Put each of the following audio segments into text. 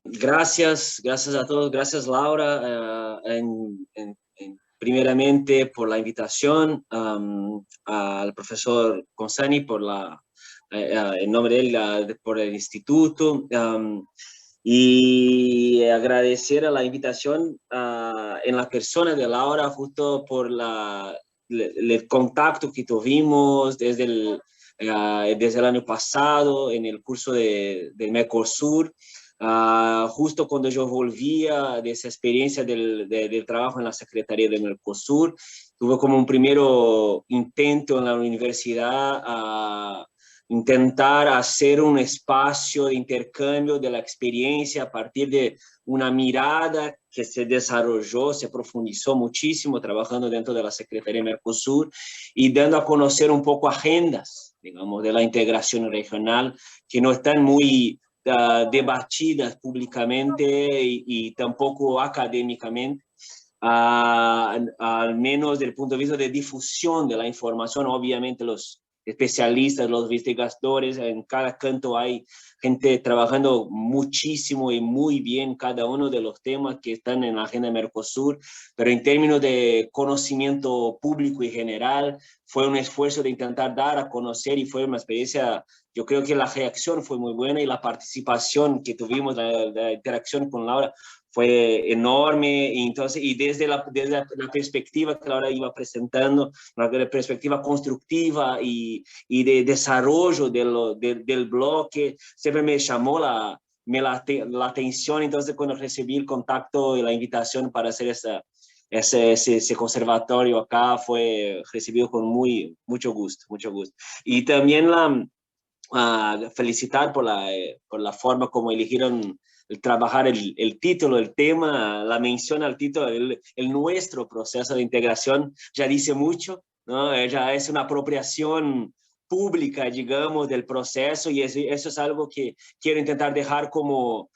Gracias a todos, gracias Laura, primeramente por la invitación, al profesor Consani por en nombre de él, por el instituto, y agradecer a la invitación en la persona de Laura justo por el contacto que tuvimos desde el año pasado en el curso del Mercosur. Justo cuando yo volvía de esa experiencia del trabajo en la Secretaría del Mercosur, tuve como un primero intento en la universidad a intentar hacer un espacio de intercambio de la experiencia a partir de una mirada que se desarrolló, se profundizó muchísimo trabajando dentro de la Secretaría Mercosur y dando a conocer un poco agendas, digamos, de la integración regional que no están muy debatidas públicamente y tampoco académicamente. Al menos desde el punto de vista de difusión de la información, obviamente los especialistas, los investigadores, en cada canto hay gente trabajando muchísimo y muy bien cada uno de los temas que están en la agenda Mercosur, pero en términos de conocimiento público y general, fue un esfuerzo de intentar dar a conocer y fue una experiencia, yo creo que la reacción fue muy buena y la participación que tuvimos, la interacción con Laura fue enorme, y entonces, y desde la perspectiva que Laura iba presentando, una perspectiva constructiva y de desarrollo del bloque, siempre me llamó la atención. Entonces, cuando recibí el contacto y la invitación para hacer ese conservatorio acá, fue recibido con mucho gusto, mucho gusto. Y también felicitar por la forma como eligieron trabajar el título, el tema, la mención al título, nuestro proceso de integración ya dice mucho, ¿no? Ya es una apropiación pública, digamos, del proceso y eso es algo que quiero intentar dejar como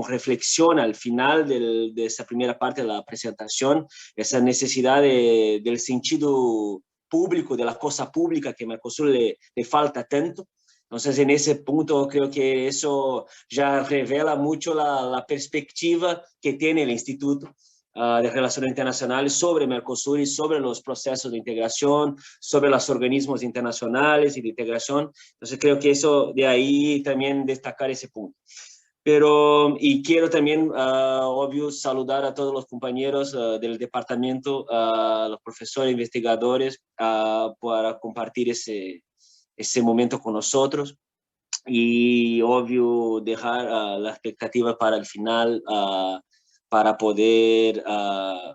reflexión al final de esa primera parte de la presentación, esa necesidad del sentido público, de la cosa pública que a Mercosur le falta tanto. Entonces, en ese punto, creo que eso ya revela mucho la perspectiva que tiene el Instituto de Relaciones Internacionales sobre Mercosur y sobre los procesos de integración, sobre los organismos internacionales y de integración. Entonces, creo que eso, de ahí también destacar ese punto. Pero, y quiero también, obvio, saludar a todos los compañeros del departamento, los profesores, investigadores, para compartir ese momento con nosotros. Y, obvio, dejar la expectativa para el final, para poder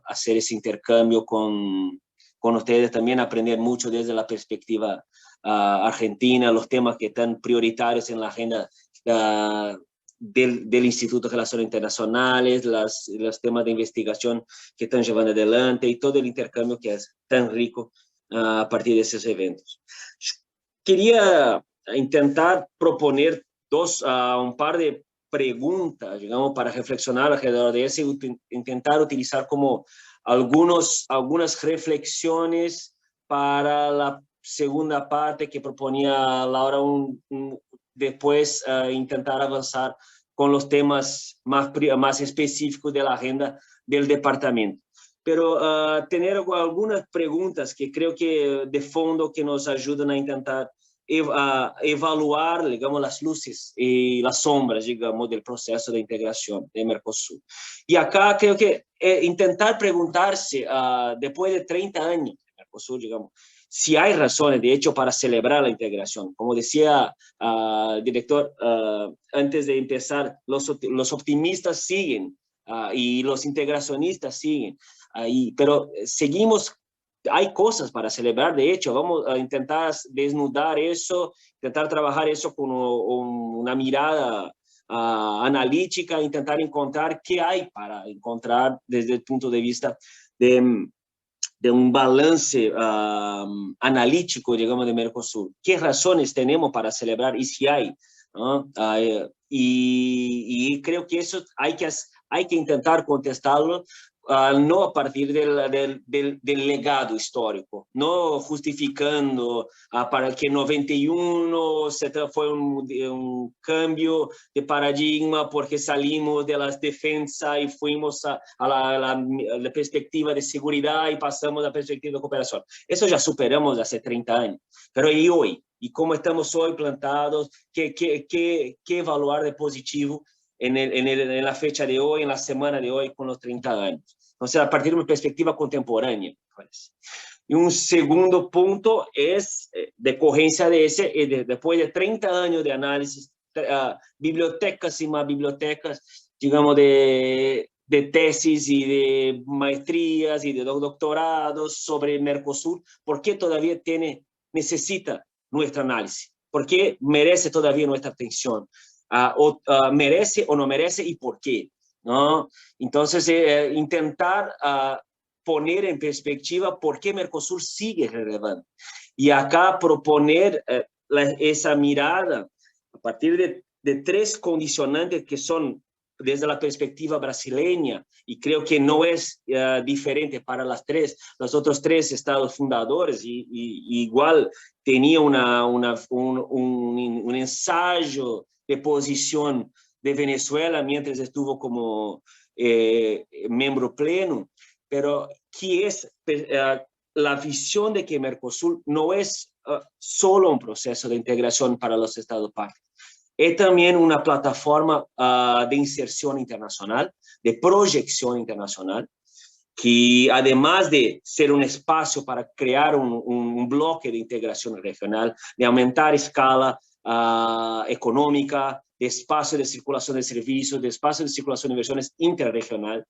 hacer ese intercambio con ustedes, también aprender mucho desde la perspectiva argentina, los temas que están prioritarios en la agenda del Instituto de Relaciones Internacionales, los temas de investigación que están llevando adelante y todo el intercambio que es tan rico a partir de esos eventos. Quería intentar proponer un par de preguntas, digamos, para reflexionar alrededor de eso y intentar utilizar como algunas reflexiones para la segunda parte que proponía Laura, después intentar avanzar con los temas más específicos de la agenda del departamento. Pero tener algunas preguntas que creo que de fondo que nos ayudan a intentar evaluar, digamos, las luces y las sombras, digamos, del proceso de integración de Mercosur. Y acá creo que intentar preguntarse, después de 30 años de Mercosur, digamos, si hay razones, de hecho, para celebrar la integración. Como decía el director, antes de empezar, los optimistas siguen y los integracionistas siguen, pero seguimos. Hay cosas para celebrar, de hecho, vamos a intentar desnudar eso, intentar trabajar eso con una mirada analítica, intentar encontrar qué hay para encontrar desde el punto de vista de un balance analítico, digamos, de Mercosur. ¿Qué razones tenemos para celebrar y si hay? ¿No? Y creo que eso hay que intentar contestarlo no a partir del legado histórico, no justificando para que 91 fue un cambio de paradigma porque salimos de las defensas y fuimos a la perspectiva de seguridad y pasamos a la perspectiva de cooperación. Eso ya superamos hace 30 años. Pero ¿y hoy? ¿Y cómo estamos hoy plantados? ¿Qué evaluar de positivo en la fecha de hoy, en la semana de hoy, con los 30 años? Entonces, a partir de una perspectiva contemporánea. Pues. Y un segundo punto es de coherencia de ese, después de 30 años de análisis, bibliotecas y más bibliotecas, digamos, de tesis y de maestrías y de doctorados sobre Mercosur, ¿por qué todavía necesita nuestro análisis? ¿Por qué merece todavía nuestra atención? ¿Merece o no merece y por qué? ¿No? Entonces, intentar poner en perspectiva por qué Mercosur sigue relevante. Y acá proponer esa mirada a partir de tres condicionantes que son desde la perspectiva brasileña, y creo que no es diferente para los otros tres estados fundadores, y igual tenía un ensayo de posición de Venezuela mientras estuvo como miembro pleno, pero que es la visión de que Mercosur no es solo un proceso de integración para los estados partes, es también una plataforma de inserción internacional, de proyección internacional, que además de ser un espacio para crear un bloque de integración regional, de aumentar escala económica, de espacio de circulación de servicios, de espacio de circulación de inversiones interregional,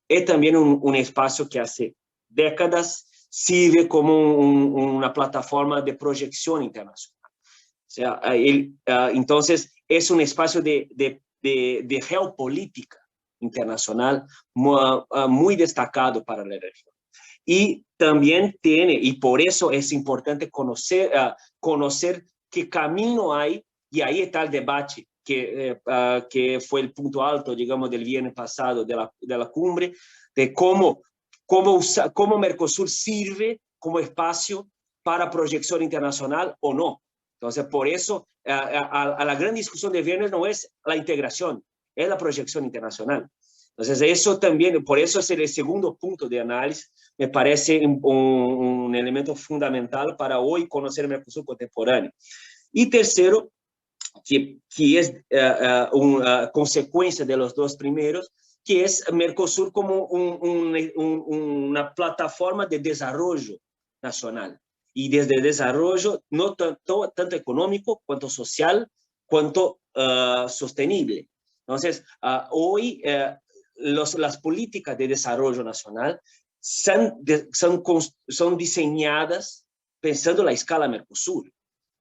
es también un espacio que hace décadas sirve como una plataforma de proyección internacional. O sea, entonces es un espacio de geopolítica internacional muy destacado para la región. Y también y por eso es importante conocer qué camino hay, y ahí está el debate que fue el punto alto, digamos, del viernes pasado de la cumbre, de cómo Mercosur sirve como espacio para proyección internacional o no. Entonces, por eso, la gran discusión de viernes no es la integración, es la proyección internacional. Entonces, eso también, por eso es el segundo punto de análisis, me parece un elemento fundamental para hoy conocer el Mercosur contemporáneo. Y tercero, que es una consecuencia de los dos primeros, que es Mercosur como una plataforma de desarrollo nacional. Y desde el desarrollo, no tanto económico, cuanto social, cuanto sostenible. Entonces, hoy las políticas de desarrollo nacional son diseñadas pensando en la escala Mercosur.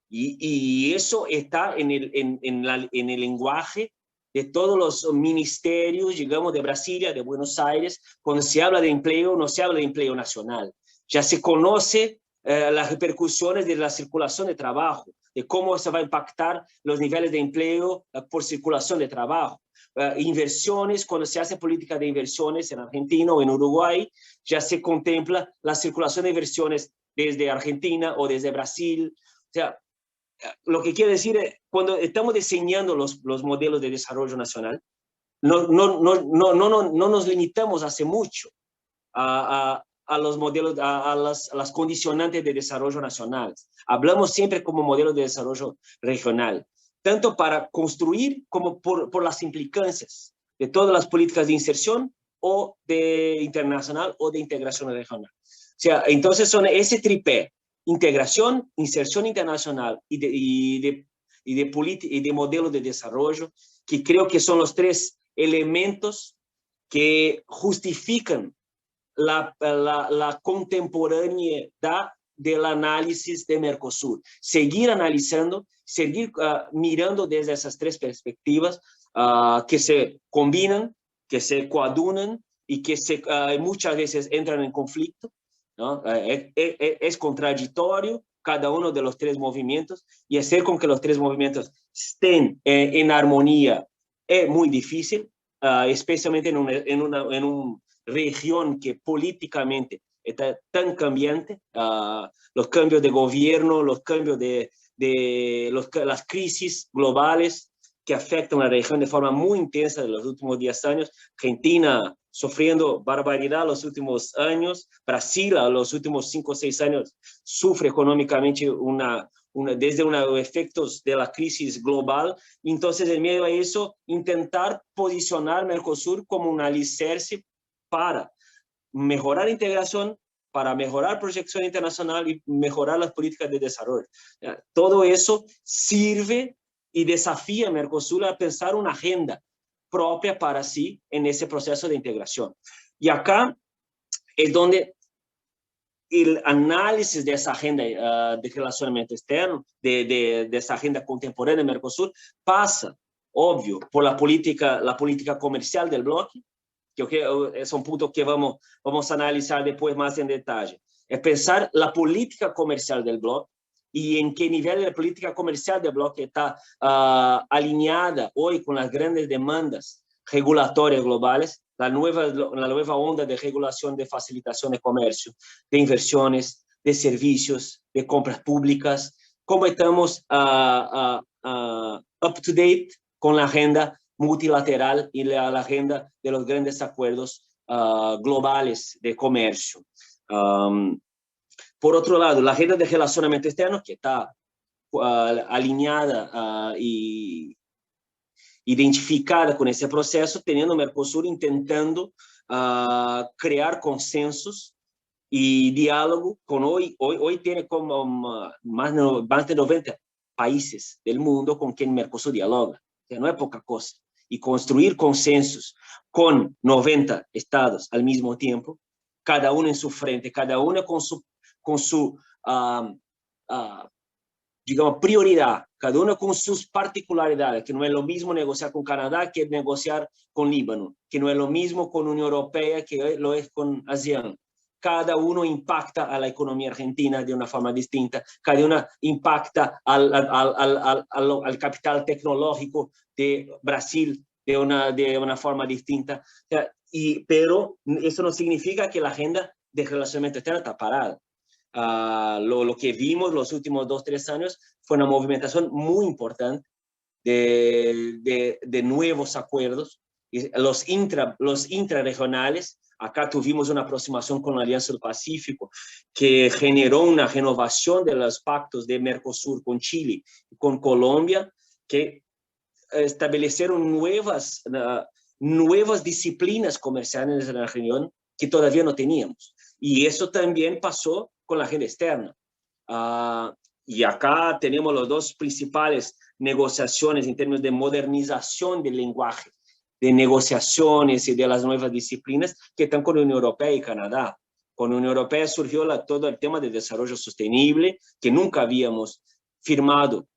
Y eso está en el lenguaje de todos los ministerios, digamos, de Brasilia, de Buenos Aires. Cuando se habla de empleo, no se habla de empleo nacional. Ya se conoce las repercusiones de la circulación de trabajo, de cómo se va a impactar los niveles de empleo por circulación de trabajo. Inversiones, cuando se hace política de inversiones en Argentina o en Uruguay, ya se contempla la circulación de inversiones desde Argentina o desde Brasil. O sea, lo que quiere decir es, cuando estamos diseñando los modelos de desarrollo nacional, no nos limitamos hace mucho a los modelos, a las condicionantes de desarrollo nacional. Hablamos siempre como modelo de desarrollo regional, tanto para construir como por las implicancias de todas las políticas de inserción o de internacional o de integración regional. O sea, entonces son ese tripé: integración, inserción internacional y de modelo de desarrollo, que creo que son los tres elementos que justifican la contemporaneidad del análisis de Mercosur. Seguir analizando, seguir mirando desde esas tres perspectivas que se combinan, que se coadunan y que muchas veces entran en conflicto, ¿no? Es contradictorio cada uno de los tres movimientos, y hacer con que los tres movimientos estén en armonía es muy difícil, especialmente en un región que políticamente está tan cambiante, los cambios de gobierno, los cambios las crisis globales que afectan a la región de forma muy intensa en los últimos 10 años. Argentina sufriendo barbaridad los últimos años, Brasil a los últimos 5 o 6 años sufre económicamente desde los efectos de la crisis global. Entonces, en medio de eso, intentar posicionar Mercosur como un alicerce para mejorar integración, para mejorar proyección internacional y mejorar las políticas de desarrollo. Todo eso sirve y desafía a Mercosur a pensar una agenda propia para sí en ese proceso de integración. Y acá es donde el análisis de esa agenda de relacionamiento externo, de esa agenda contemporánea de Mercosur, pasa, obvio, por la política comercial del bloque, que es un punto que vamos a analizar después más en detalle. Es pensar la política comercial del bloque y en qué nivel la política comercial del bloque está alineada hoy con las grandes demandas regulatorias globales, la nueva onda de regulación, de facilitación de comercio, de inversiones, de servicios, de compras públicas, cómo estamos up to date con la agenda multilateral y la agenda de los grandes acuerdos globales de comercio. Por otro lado, la agenda de relacionamiento externo, que está alineada y identificada con ese proceso, teniendo Mercosur intentando crear consensos y diálogo con hoy tiene como más de 90 países del mundo con quien Mercosur dialoga, que no es poca cosa. Y construir consensos con 90 estados al mismo tiempo, cada uno en su frente, cada uno con su digamos, prioridad, cada uno con sus particularidades, que no es lo mismo negociar con Canadá que negociar con Líbano, que no es lo mismo con Unión Europea que lo es con ASEAN. Cada uno impacta a la economía argentina de una forma distinta, cada uno impacta al capital tecnológico de Brasil de una forma distinta. Pero eso no significa que la agenda de relacionamiento externo está parada. Lo que vimos los últimos 2 o 3 años fue una movimentación muy importante de nuevos acuerdos, los intrarregionales. Acá tuvimos una aproximación con la Alianza del Pacífico que generó una renovación de los pactos de Mercosur con Chile y con Colombia, que establecieron nuevas disciplinas comerciales en la región que todavía no teníamos. Y eso también pasó con la agenda externa. Y acá tenemos las 2 principales negociaciones en términos de modernización del lenguaje, de negociaciones y de las nuevas disciplinas que están con la Unión Europea y Canadá. Con la Unión Europea surgió todo el tema de desarrollo sostenible, que nunca habíamos firmado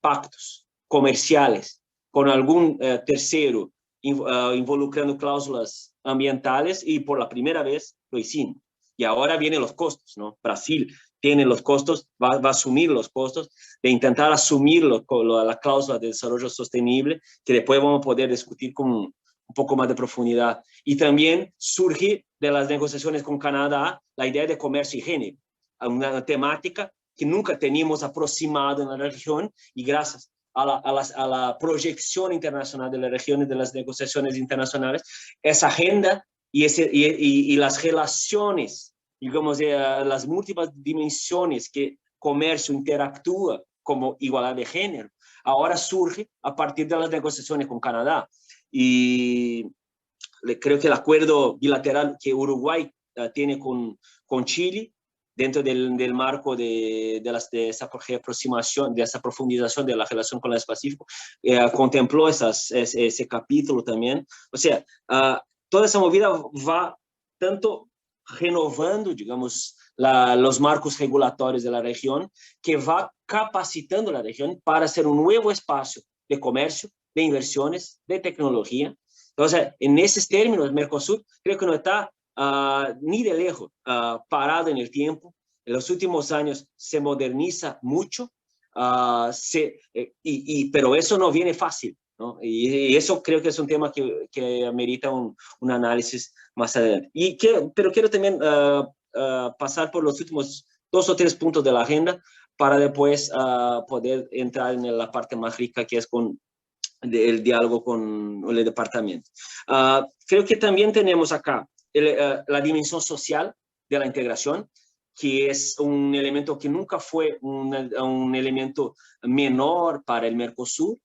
pactos comerciales con algún tercero involucrando cláusulas ambientales, y por la primera vez lo hicimos. Y ahora vienen los costos, ¿no? Brasil tiene los costos, va a asumir los costos de intentar asumir la cláusula de desarrollo sostenible, que después vamos a poder discutir con un poco más de profundidad. Y también surge de las negociaciones con Canadá la idea de comercio y género, una temática que nunca teníamos aproximado en la región, y gracias a la proyección internacional de la región y de las negociaciones internacionales, esa agenda y las relaciones, digamos, las múltiples dimensiones que comercio interactúa como igualdad de género, ahora surge a partir de las negociaciones con Canadá. Y creo que el acuerdo bilateral que Uruguay tiene con Chile, dentro del marco de esa aproximación, de esa profundización de la relación con el Pacífico, contempló ese capítulo también. O sea, toda esa movida va tanto renovando, digamos, los marcos regulatorios de la región, que va capacitando la región para ser un nuevo espacio de comercio, de inversiones, de tecnología. Entonces, en esos términos, Mercosur creo que no está ni de lejos parado en el tiempo. En los últimos años se moderniza mucho, pero eso no viene fácil. ¿no? Y eso creo que es un tema que amerita un análisis más adelante. Pero quiero también pasar por los últimos 2 o 3 puntos de la agenda para después poder entrar en la parte más rica, que es con el diálogo con el departamento. Creo que también tenemos acá la dimensión social de la integración, que es un elemento que nunca fue un elemento menor para el Mercosur.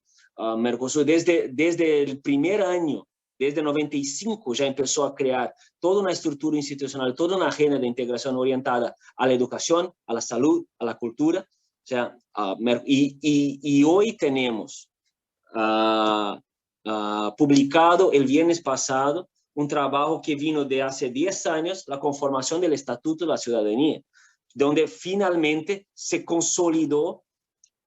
Mercosur desde el primer año, desde 95, ya empezó a crear toda una estructura institucional, toda una agenda de integración orientada a la educación, a la salud, a la cultura. O sea, y hoy tenemos publicado el viernes pasado un trabajo que vino de hace 10 años, la conformación del Estatuto de la Ciudadanía, donde finalmente se consolidó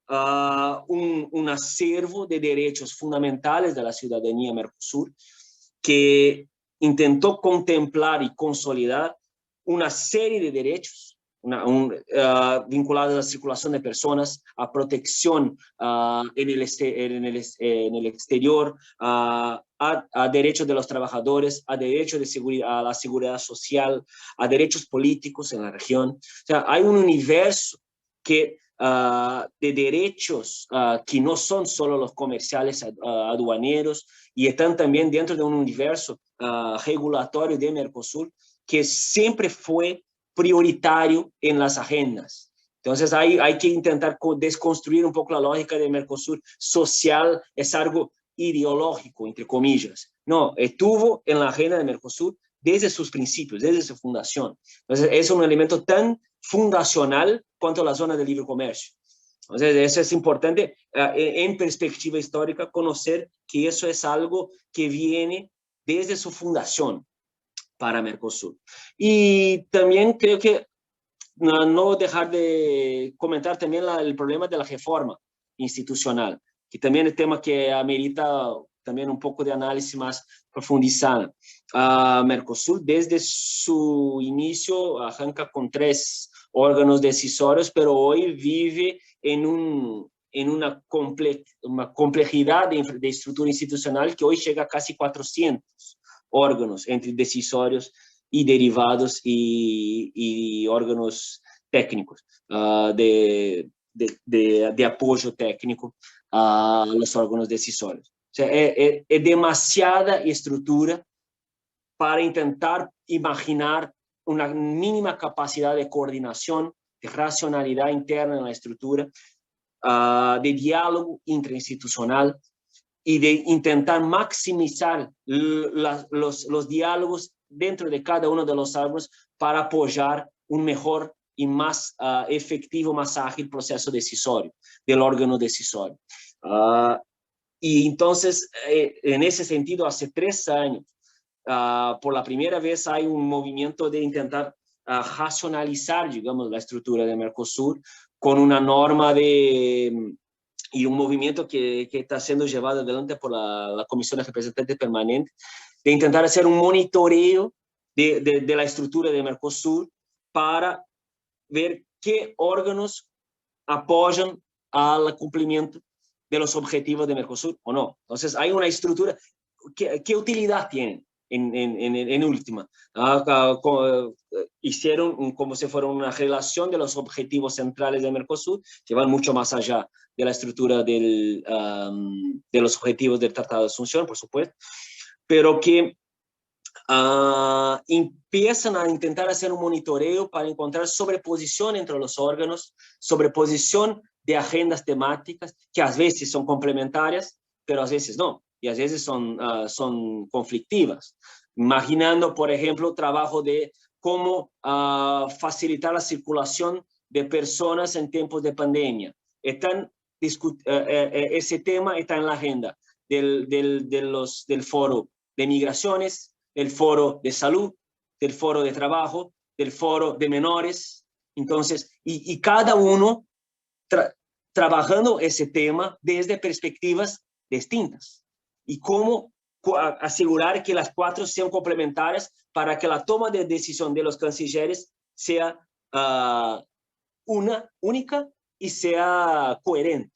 un acervo de derechos fundamentales de la ciudadanía Mercosur, que intentó contemplar y consolidar una serie de derechos vinculados a la circulación de personas, a protección en el exterior, a derechos de los trabajadores, a derechos de seguridad, a la seguridad social, a derechos políticos en la región. O sea, hay un universo de derechos que no son solo los comerciales aduaneros, y están también dentro de un universo regulatorio de Mercosur que siempre fue prioritario en las agendas. Entonces hay que intentar desconstruir un poco la lógica de Mercosur social, es algo ideológico, entre comillas. No, estuvo en la agenda de Mercosur desde sus principios, desde su fundación. Entonces es un elemento tan fundacional cuanto la zona de libre comercio. Entonces, eso es importante en perspectiva histórica, conocer que eso es algo que viene desde su fundación para Mercosur. Y también creo que no dejar de comentar también el problema de la reforma institucional, que también es tema que amerita también un poco de análisis más profundizado. Mercosur, desde su inicio, arranca con 3 órganos decisorios, pero hoy vive en una complejidad de estructura institucional que hoy llega a casi 400 órganos entre decisorios y derivados y órganos técnicos de apoyo técnico a los órganos decisorios. O sea, es demasiada estructura para intentar imaginar una mínima capacidad de coordinación, de racionalidad interna en la estructura, de diálogo interinstitucional y de intentar maximizar los diálogos dentro de cada uno de los árboles para apoyar un mejor y más efectivo, más ágil proceso decisorio del órgano decisorio. Y entonces, en ese sentido, hace 3 años, por la primera vez hay un movimiento de intentar racionalizar, digamos, la estructura de Mercosur con una norma y un movimiento que está siendo llevado adelante por la Comisión de Representantes Permanentes, de intentar hacer un monitoreo de la estructura de Mercosur para ver qué órganos apoyan al cumplimiento de los objetivos de Mercosur o no. Entonces, hay una estructura, ¿qué utilidad tienen? En última, hicieron como si fuera una relación de los objetivos centrales de Mercosur, que van mucho más allá de la estructura de los objetivos del Tratado de Asunción, por supuesto, pero que empiezan a intentar hacer un monitoreo para encontrar sobreposición entre los órganos, sobreposición de agendas temáticas que a veces son complementarias, pero a veces no, y a veces son conflictivas. Imaginando, por ejemplo, trabajo de cómo facilitar la circulación de personas en tiempos de pandemia. Ese tema está en la agenda del foro de migraciones, del foro de salud, del foro de trabajo, del foro de menores. Entonces, y cada uno trabajando ese tema desde perspectivas distintas. Y cómo asegurar que las 4 sean complementarias para que la toma de decisión de los cancilleres sea única y sea coherente.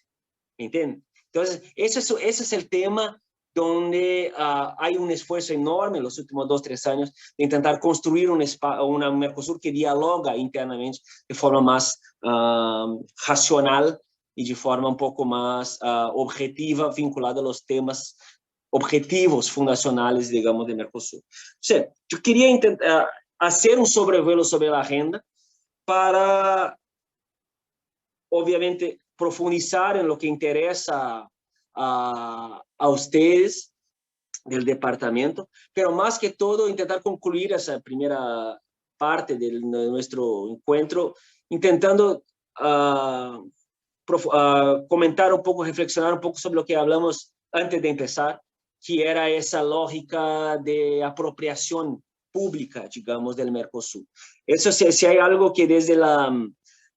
¿Entienden? Entonces, ese es el tema donde hay un esfuerzo enorme en los últimos 2 o 3 años de intentar construir una Mercosur que dialoga internamente de forma más racional y de forma un poco más objetiva, vinculada a los temas objetivos fundacionales, digamos, de Mercosur. O sea, yo quería intentar hacer un sobrevuelo sobre la agenda para, obviamente, profundizar en lo que interesa a ustedes del departamento, pero más que todo intentar concluir esa primera parte de nuestro encuentro, intentando comentar un poco, reflexionar un poco sobre lo que hablamos antes de empezar, que era esa lógica de apropiación pública, digamos, del Mercosur. Eso, si hay algo que desde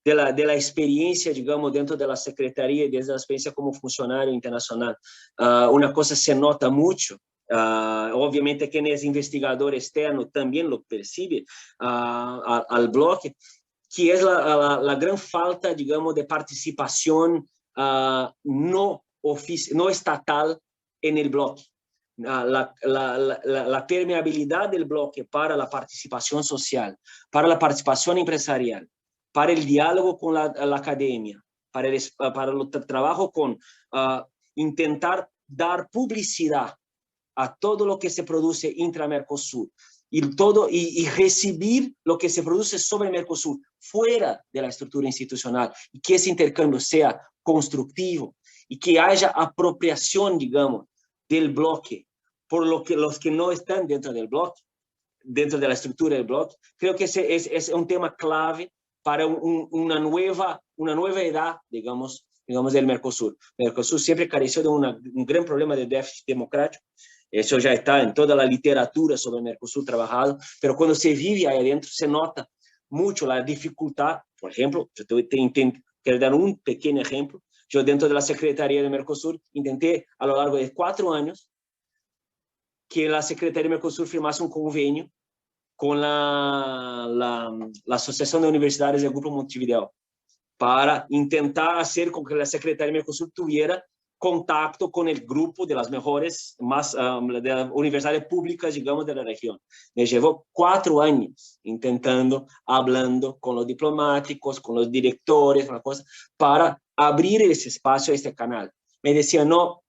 de la experiencia, digamos, dentro de la Secretaría y desde la experiencia como funcionario internacional, una cosa se nota mucho. Obviamente, quien es investigador externo también lo percibe al bloque, que es la gran falta, digamos, de participación no estatal en el bloque. La permeabilidad del bloque para la participación social, para la participación empresarial, para el diálogo con la academia, para el trabajo con intentar dar publicidad a todo lo que se produce intra-Mercosur y recibir lo que se produce sobre Mercosur fuera de la estructura institucional y que ese intercambio sea constructivo y que haya apropiación, digamos, del bloque por los que no están dentro del bloque, dentro de la estructura del bloque. Creo que ese es un tema clave para una nueva edad, digamos, del Mercosur. Mercosur siempre careció de un gran problema de déficit democrático. Eso ya está en toda la literatura sobre el Mercosur trabajado, pero cuando se vive ahí adentro se nota mucho la dificultad. Por ejemplo, yo quiero dar un pequeño ejemplo. Yo dentro de la Secretaría de Mercosur intenté a lo largo de 4 años que la Secretaría de Mercosur firmase un convenio con la Asociación de Universidades del Grupo Montevideo para intentar hacer con que la Secretaría de Mercosur tuviera contacto con el grupo de las mejores de las universidades públicas, digamos, de la región. Me llevó 4 años intentando, hablando con los diplomáticos, con los directores, una cosa, para abrir ese espacio, este canal. Me decían, no,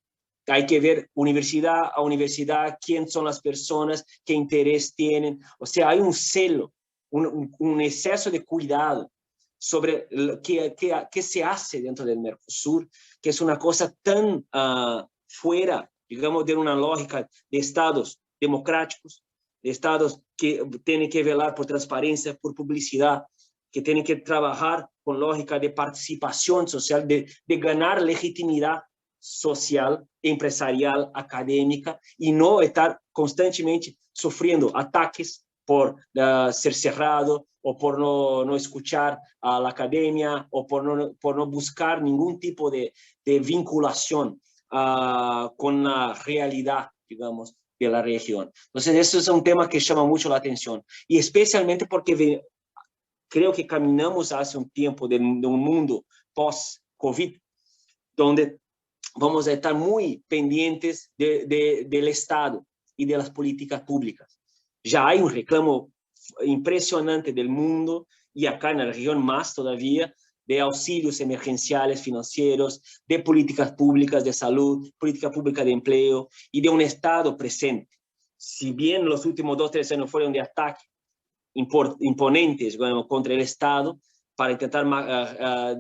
hay que ver universidad a universidad, quién son las personas, qué interés tienen. O sea, hay un celo, un exceso de cuidado sobre qué se hace dentro del Mercosur, que es una cosa tan fuera, digamos, de una lógica de estados democráticos, de estados que tienen que velar por transparencia, por publicidad, que tienen que trabajar con lógica de participación social, de ganar legitimidad social, empresarial, académica, y no estar constantemente sufriendo ataques por ser cerrado o por no escuchar a la academia o por no buscar ningún tipo de vinculación con la realidad, digamos, de la región. Entonces, eso es un tema que llama mucho la atención, y especialmente porque creo que caminamos hace un tiempo de un mundo post-COVID, donde vamos a estar muy pendientes del Estado y de las políticas públicas. Ya hay un reclamo impresionante del mundo, y acá en la región más todavía, de auxilios emergenciales financieros, de políticas públicas de salud, política pública de empleo y de un Estado presente. Si bien los últimos 2 o 3 años fueron de ataque imponentes, bueno, contra el Estado, para intentar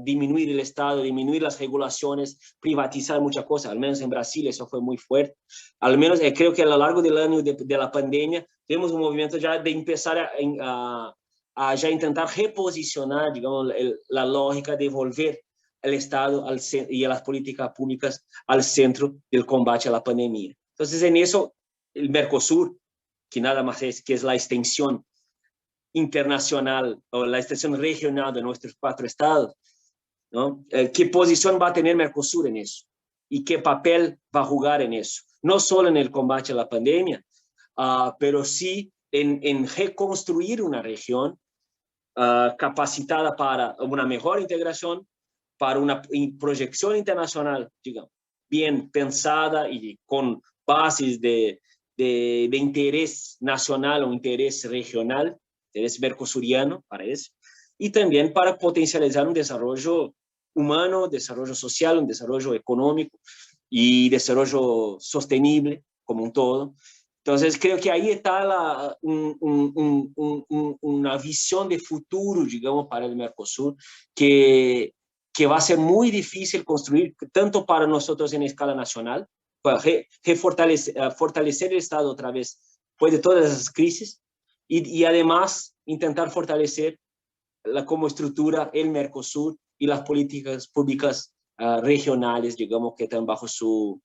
disminuir el Estado, disminuir las regulaciones, privatizar muchas cosas. Al menos en Brasil eso fue muy fuerte. Al menos creo que a lo largo del año de la pandemia tenemos un movimiento ya de empezar a ya intentar reposicionar, digamos, la lógica de volver el Estado y a las políticas públicas al centro del combate a la pandemia. Entonces, en eso, el Mercosur, que nada más es que es la extensión internacional o la extensión regional de nuestros 4 estados, ¿no? ¿Qué posición va a tener Mercosur en eso? ¿Y qué papel va a jugar en eso? No solo en el combate a la pandemia, pero sí en reconstruir una región capacitada para una mejor integración, para una proyección internacional, digamos, bien pensada y con bases de interés nacional o interés regional, interés mercosuriano para eso, y también para potencializar un desarrollo humano, desarrollo social, un desarrollo económico y desarrollo sostenible como un todo. Entonces, creo que ahí está una visión de futuro, digamos, para el Mercosur, que va a ser muy difícil construir, tanto para nosotros en escala nacional, para fortalecer el Estado otra vez, después de todas esas crisis, y además intentar fortalecer como estructura el Mercosur y las políticas públicas regionales, digamos, que están bajo su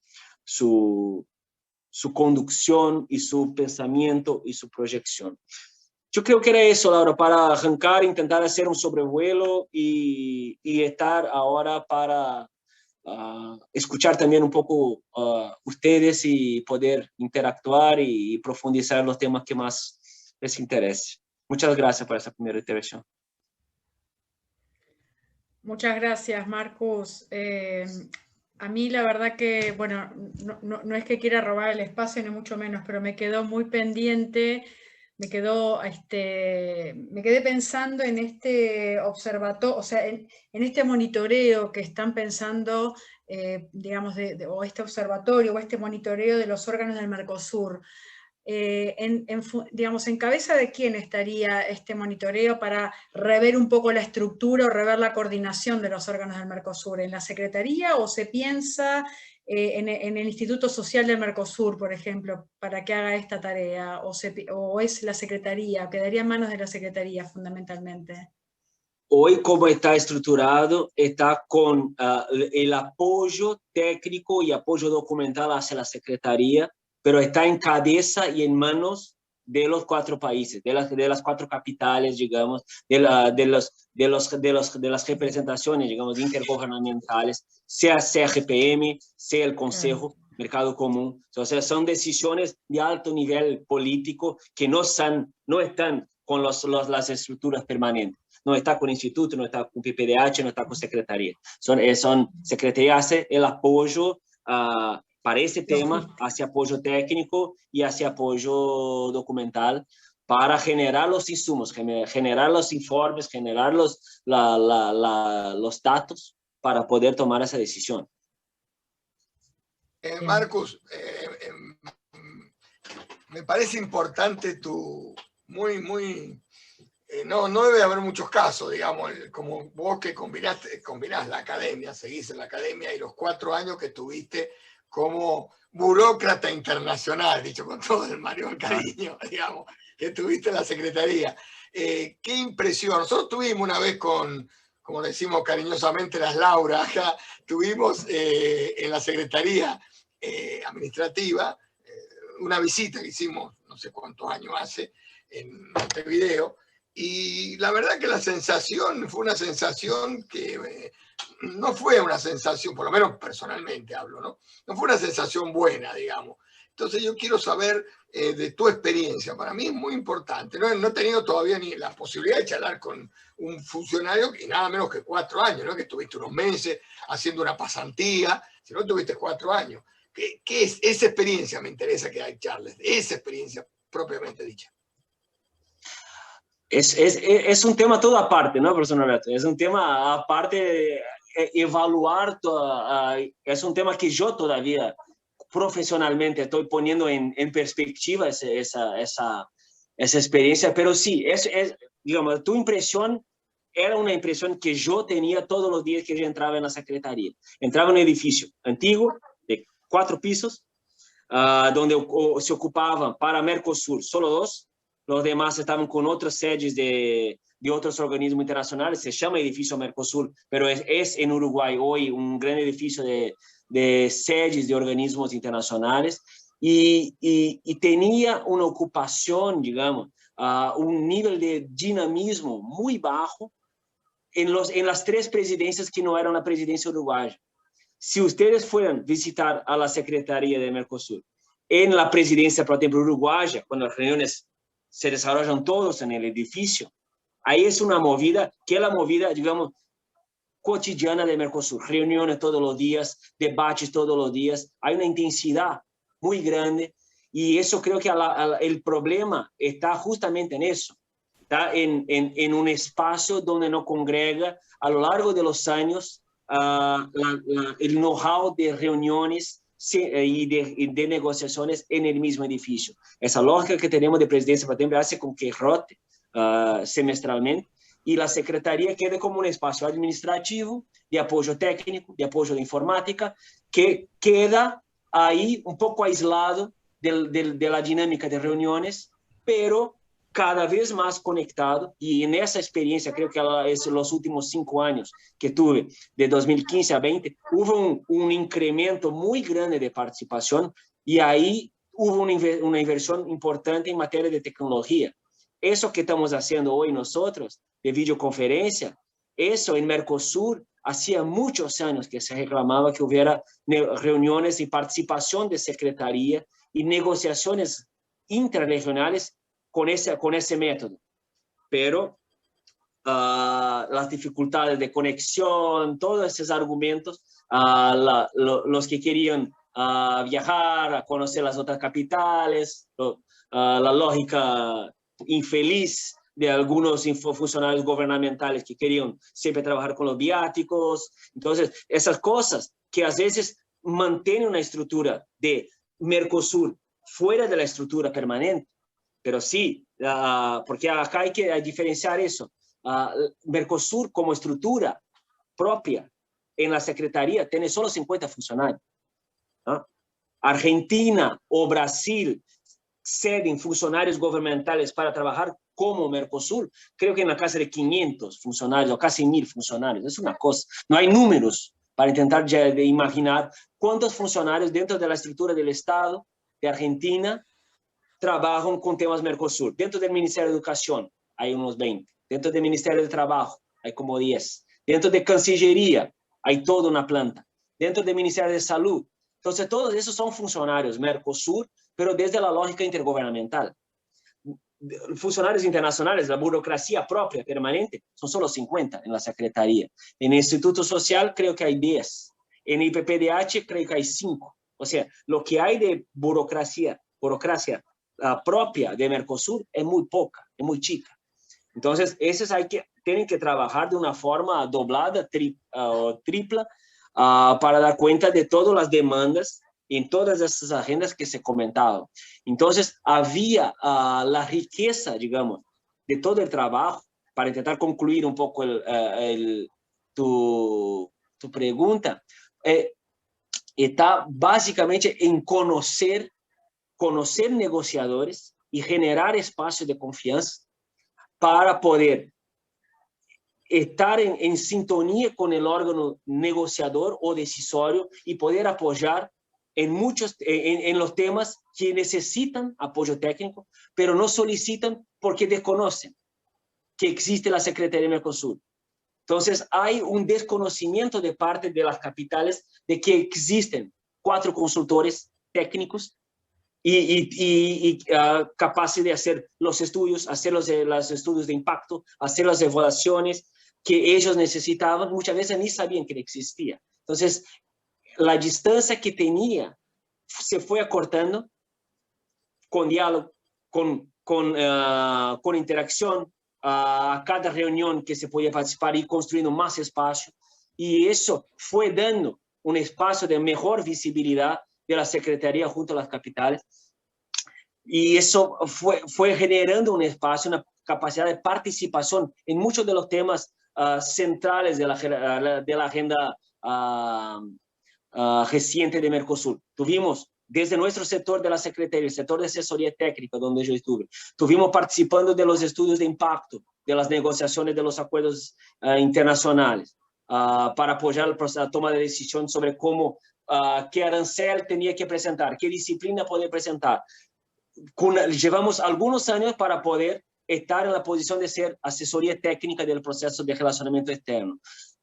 conducción y su pensamiento y su proyección. Yo creo que era eso, Laura, para arrancar, intentar hacer un sobrevuelo y estar ahora para escuchar también un poco ustedes y poder interactuar y profundizar en los temas que más les interese. Muchas gracias por esa primera intervención. Muchas gracias, Marcus. A mí la verdad que, bueno, no es que quiera robar el espacio, ni mucho menos, pero me quedó muy pendiente, me quedé pensando en este observatorio, o sea, en este monitoreo que están pensando, digamos, o este observatorio o este monitoreo de los órganos del Mercosur. Digamos, ¿en cabeza de quién estaría este monitoreo para rever un poco la estructura o rever la coordinación de los órganos del Mercosur? ¿En la Secretaría o se piensa en el Instituto Social del Mercosur, por ejemplo, para que haga esta tarea? ¿O es la Secretaría? ¿Quedaría en manos de la Secretaría fundamentalmente? Hoy, como está estructurado, está con el apoyo técnico y apoyo documental hacia la Secretaría, pero está en cabeza y en manos de los 4 países, de las 4 capitales, digamos, de las representaciones, digamos, intergubernamentales, sea CRPM, sea el Consejo Mercado Común. Entonces, son decisiones de alto nivel político que no están con las estructuras permanentes. No está con el instituto, no está con PPDH, no está con secretaría. Secretaría hace el apoyo para ese tema, hace apoyo técnico y hace apoyo documental para generar los insumos, generar los informes, generar los datos para poder tomar esa decisión. Marcus, me parece importante no debe haber muchos casos, digamos, como vos que combinás la academia, seguís en la academia y los 4 años que tuviste como burócrata internacional, dicho con todo el mayor cariño, digamos, que tuviste en la Secretaría. Qué impresión. Nosotros tuvimos una vez como decimos cariñosamente las Laura, acá tuvimos en la Secretaría Administrativa una visita que hicimos no sé cuántos años hace en Montevideo. Y la verdad que la sensación fue una sensación que no fue una sensación, por lo menos personalmente hablo, ¿no? No fue una sensación buena, digamos. Entonces yo quiero saber de tu experiencia. Para mí es muy importante. No he tenido todavía ni la posibilidad de charlar con un funcionario que nada menos que 4 años, ¿no? Que estuviste unos meses haciendo una pasantía, si no tuviste 4 años. ¿Qué es esa experiencia? Me interesa que hay charles, esa experiencia propiamente dicha. Es un tema todo aparte, ¿no, profesor Norberto? Es un tema aparte de evaluar, es un tema que yo todavía profesionalmente estoy poniendo en perspectiva esa experiencia, pero sí, digamos, tu impresión era una impresión que yo tenía todos los días que yo entraba en la secretaría. Entraba en un edificio antiguo, de 4 pisos, donde se ocupaban para Mercosur solo 2, los demás estaban con otras sedes de otros organismos internacionales, se llama edificio Mercosur, pero es en Uruguay hoy un gran edificio de sedes de organismos internacionales y tenía una ocupación, digamos, un nivel de dinamismo muy bajo en las 3 presidencias que no eran la presidencia uruguaya. Si ustedes fueran visitar a la Secretaría de Mercosur en la presidencia, por ejemplo, uruguaya, cuando las reuniones se desarrollan todos en el edificio, ahí es una movida, que es la movida, digamos, cotidiana de Mercosur, reuniones todos los días, debates todos los días, hay una intensidad muy grande y eso creo que el problema está justamente en eso, está en un espacio donde no congrega a lo largo de los años el know-how de reuniones y de negociaciones en el mismo edificio. Esa lógica que tenemos de presidencia patente hace con que rote semestralmente y la secretaría quede como un espacio administrativo de apoyo técnico, de apoyo de informática, que queda ahí un poco aislado de la dinámica de reuniones, pero cada vez más conectado, y en esa experiencia, creo que es los últimos 5 años que tuve, de 2015 a 20, hubo un incremento muy grande de participación, y ahí hubo una inversión importante en materia de tecnología. Eso que estamos haciendo hoy nosotros, de videoconferencia, eso en Mercosur, hacía muchos años que se reclamaba que hubiera reuniones y participación de secretaría y negociaciones intrarregionales con ese método. Pero las dificultades de conexión, todos esos argumentos, los que querían viajar, a conocer las otras capitales, la lógica infeliz de algunos funcionarios gubernamentales que querían siempre trabajar con los viáticos. Entonces, esas cosas que a veces mantienen una estructura de Mercosur fuera de la estructura permanente, pero sí, porque acá hay que diferenciar eso. Mercosur como estructura propia en la secretaría tiene solo 50 funcionarios. Argentina o Brasil ceden funcionarios gubernamentales para trabajar como Mercosur, creo que en la casa de 500 funcionarios o casi 1000 funcionarios. Es una cosa, no hay números para intentar de imaginar cuántos funcionarios dentro de la estructura del Estado de Argentina trabajan con temas Mercosur. Dentro del Ministerio de Educación hay unos 20. Dentro del Ministerio de Trabajo hay como 10. Dentro de Cancillería hay toda una planta. Dentro del Ministerio de Salud. Entonces, todos esos son funcionarios Mercosur, pero desde la lógica intergubernamental. Funcionarios internacionales, la burocracia propia permanente, son solo 50 en la Secretaría. En el Instituto Social creo que hay 10. En el IPPDH creo que hay 5. O sea, lo que hay de burocracia propia de Mercosur es muy poca, es muy chica. Entonces, esos tienen que trabajar de una forma doblada o tripla para dar cuenta de todas las demandas en todas esas agendas que se comentaban. Entonces, había la riqueza, digamos, de todo el trabajo, para intentar concluir un poco tu pregunta, está básicamente en conocer negociadores y generar espacios de confianza para poder estar en sintonía con el órgano negociador o decisorio y poder apoyar en los temas que necesitan apoyo técnico, pero no solicitan porque desconocen que existe la Secretaría de Mercosur. Entonces, hay un desconocimiento de parte de las capitales de que existen 4 consultores técnicos y capaces de hacer los estudios, hacer los estudios de impacto, hacer las evaluaciones que ellos necesitaban. Muchas veces ni sabían que existía. Entonces, la distancia que tenía se fue acortando con diálogo, con interacción, a cada reunión que se podía participar y construyendo más espacio. Y eso fue dando un espacio de mejor visibilidad de la Secretaría junto a las capitales. Y eso fue generando un espacio, una capacidad de participación en muchos de los temas centrales de la agenda reciente de Mercosur. Tuvimos desde nuestro sector de la Secretaría, el sector de asesoría técnica, donde yo estuve, tuvimos participando de los estudios de impacto, de las negociaciones de los acuerdos internacionales, para apoyar el proceso de toma de decisión sobre cómo, qué arancel tenía que presentar, qué disciplina podía presentar. Llevamos algunos años para poder estar en la posición de ser asesoría técnica del proceso de relacionamiento externo.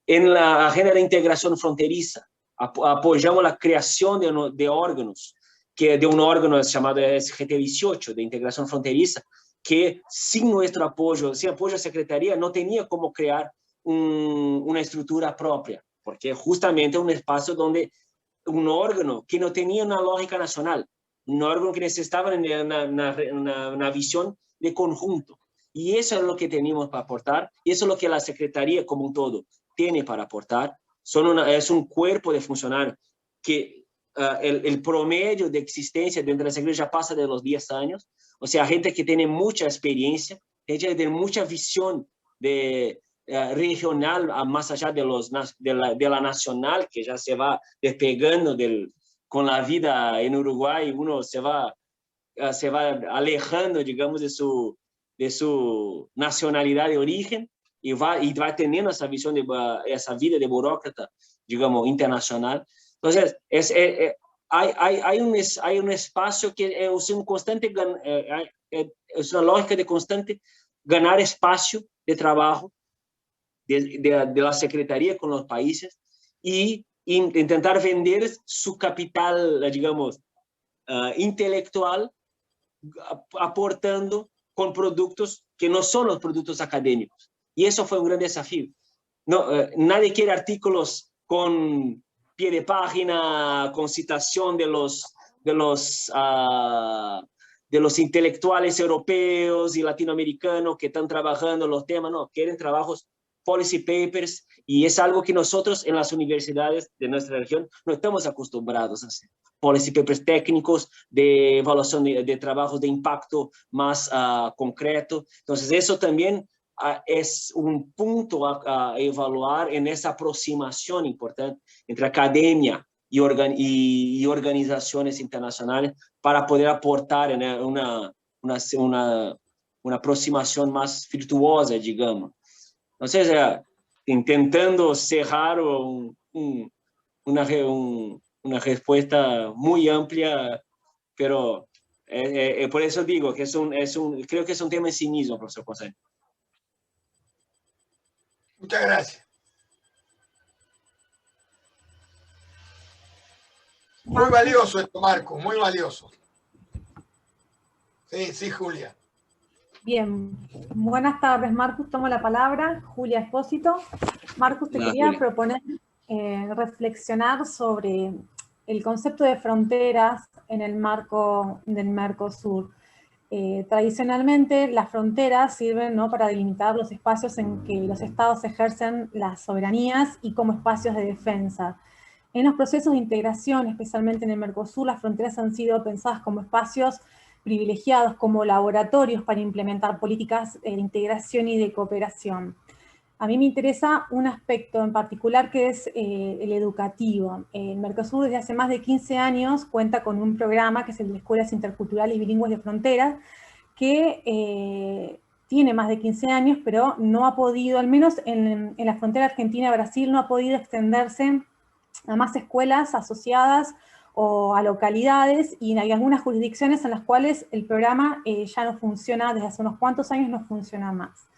En la agenda de integración fronteriza, apoyamos la creación de órganos, de un órgano llamado SGT-18, de integración fronteriza, que sin nuestro apoyo, sin apoyo a la Secretaría, no tenía cómo crear una estructura propia, porque justamente es un espacio donde un órgano que no tenía una lógica nacional, un órgano que necesitaba una visión de conjunto. Y eso es lo que tenemos para aportar, y eso es lo que la Secretaría como un todo tiene para aportar. Es un cuerpo de funcionarios que el promedio de existencia dentro de la Secretaría ya pasa de los 10 años, o sea, gente que tiene mucha experiencia, gente que tiene mucha visión regional, más allá de la nacional, que ya se va despegando con la vida en Uruguay, uno se va alejando, digamos, de su nacionalidad de origen y va teniendo esa visión, esa vida de burócrata, digamos, internacional. Entonces, hay un espacio que es un constante, es una lógica de constante ganar espacio de trabajo de la Secretaría con los países y intentar vender su capital, digamos, intelectual, aportando con productos que no son los productos académicos. Y eso fue un gran desafío. No, nadie quiere artículos con pie de página, con citación de los intelectuales europeos y latinoamericanos que están trabajando los temas. No, quieren trabajos policy papers, y es algo que nosotros en las universidades de nuestra región no estamos acostumbrados a hacer. Policy papers técnicos de evaluación de trabajos de impacto más concreto. Entonces, eso también es un punto a evaluar en esa aproximación importante entre academia y organizaciones internacionales para poder aportar en una aproximación más virtuosa, digamos. Entonces, intentando cerrar una respuesta muy amplia, pero por eso digo que creo que es un tema en sí mismo, profesor José. Muchas gracias. Muy valioso esto, Marcos, muy valioso. Sí, Julia. Bien, buenas tardes, Marcos. Tomo la palabra, Julia Espósito. Marcos, te quería proponer reflexionar sobre el concepto de fronteras en el marco del Mercosur. Tradicionalmente, las fronteras sirven, ¿no?, para delimitar los espacios en que los estados ejercen las soberanías y como espacios de defensa. En los procesos de integración, especialmente en el Mercosur, las fronteras han sido pensadas como espacios privilegiados, como laboratorios para implementar políticas de integración y de cooperación. A mí me interesa un aspecto en particular que es el educativo. El Mercosur desde hace más de 15 años cuenta con un programa que es el de Escuelas Interculturales y Bilingües de Fronteras, que tiene más de 15 años, pero no ha podido, al menos en la frontera Argentina-Brasil, no ha podido extenderse a más escuelas asociadas o a localidades, y hay algunas jurisdicciones en las cuales el programa ya no funciona, desde hace unos cuantos años no funciona más.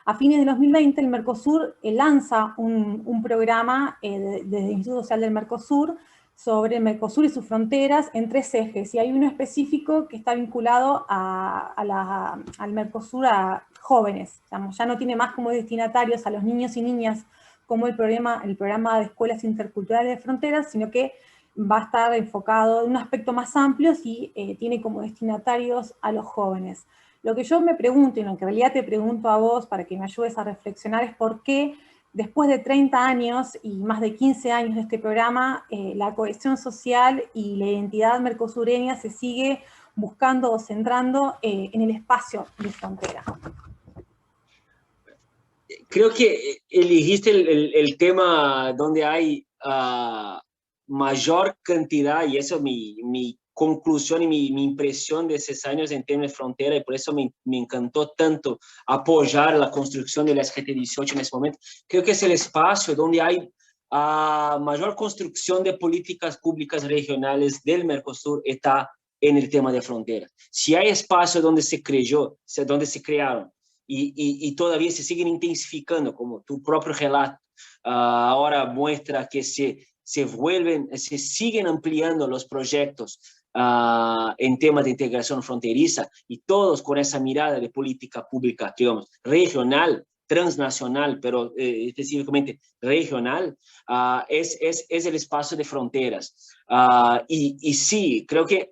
A fines de 2020 el Mercosur lanza un programa desde el Instituto Social del Mercosur sobre el Mercosur y sus fronteras en 3 ejes, y hay uno específico que está vinculado al Mercosur a jóvenes. Digamos, ya no tiene más como destinatarios a los niños y niñas como el programa de Escuelas Interculturales de Fronteras, sino que va a estar enfocado en un aspecto más amplio y tiene como destinatarios a los jóvenes. Lo que yo me pregunto, y lo que en realidad te pregunto a vos para que me ayudes a reflexionar, es por qué después de 30 años y más de 15 años de este programa, la cohesión social y la identidad mercosureña se sigue buscando o centrando en el espacio de frontera. Creo que elegiste el tema donde hay mayor cantidad, y eso es mi conclusión y mi impresión de esos años en temas de frontera, y por eso me encantó tanto apoyar la construcción de la SGT-18 en ese momento. Creo que es el espacio donde hay mayor construcción de políticas públicas regionales del Mercosur, está en el tema de frontera. Si hay espacios donde se crearon, y todavía se siguen intensificando, como tu propio relato ahora muestra que se siguen ampliando los proyectos en temas de integración fronteriza, y todos con esa mirada de política pública, digamos, regional, transnacional, pero específicamente regional, es el espacio de fronteras. Y sí, creo que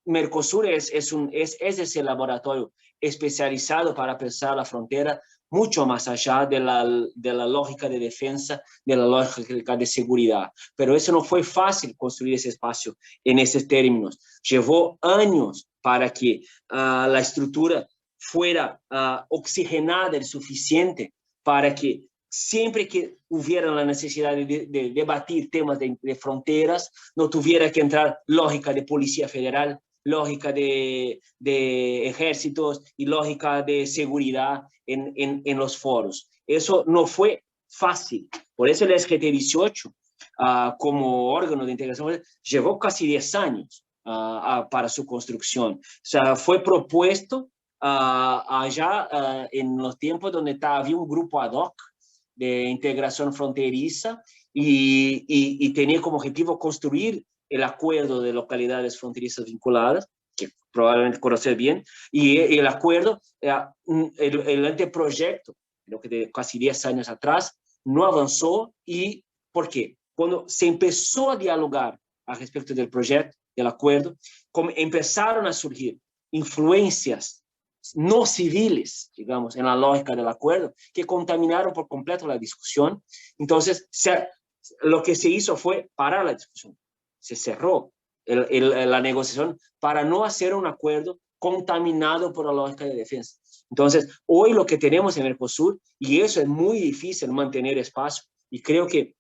Mercosur es ese laboratorio especializado para pensar la frontera mucho más allá de la lógica de defensa, de la lógica de seguridad. Pero eso no fue fácil construir ese espacio en esos términos. Llevó años para que la estructura fuera oxigenada el suficiente para que siempre que hubiera la necesidad de debatir temas de fronteras, no tuviera que entrar lógica de Policía Federal, lógica de ejércitos y lógica de seguridad en los foros. Eso no fue fácil. Por eso el SGT-18, como órgano de integración, llevó casi 10 años para su construcción. O sea, fue propuesto allá en los tiempos donde había un grupo ad hoc de integración fronteriza y tenía como objetivo construir el acuerdo de localidades fronterizas vinculadas, que probablemente conocer bien, y el acuerdo, el anteproyecto, creo que de casi 10 años atrás, no avanzó. ¿Y por qué? Cuando se empezó a dialogar al respecto del proyecto, del acuerdo, empezaron a surgir influencias no civiles, digamos, en la lógica del acuerdo, que contaminaron por completo la discusión. Entonces, lo que se hizo fue parar la discusión. Se cerró la negociación para no hacer un acuerdo contaminado por la lógica de defensa. Entonces, hoy lo que tenemos en Mercosur, y eso es muy difícil mantener espacio, y creo que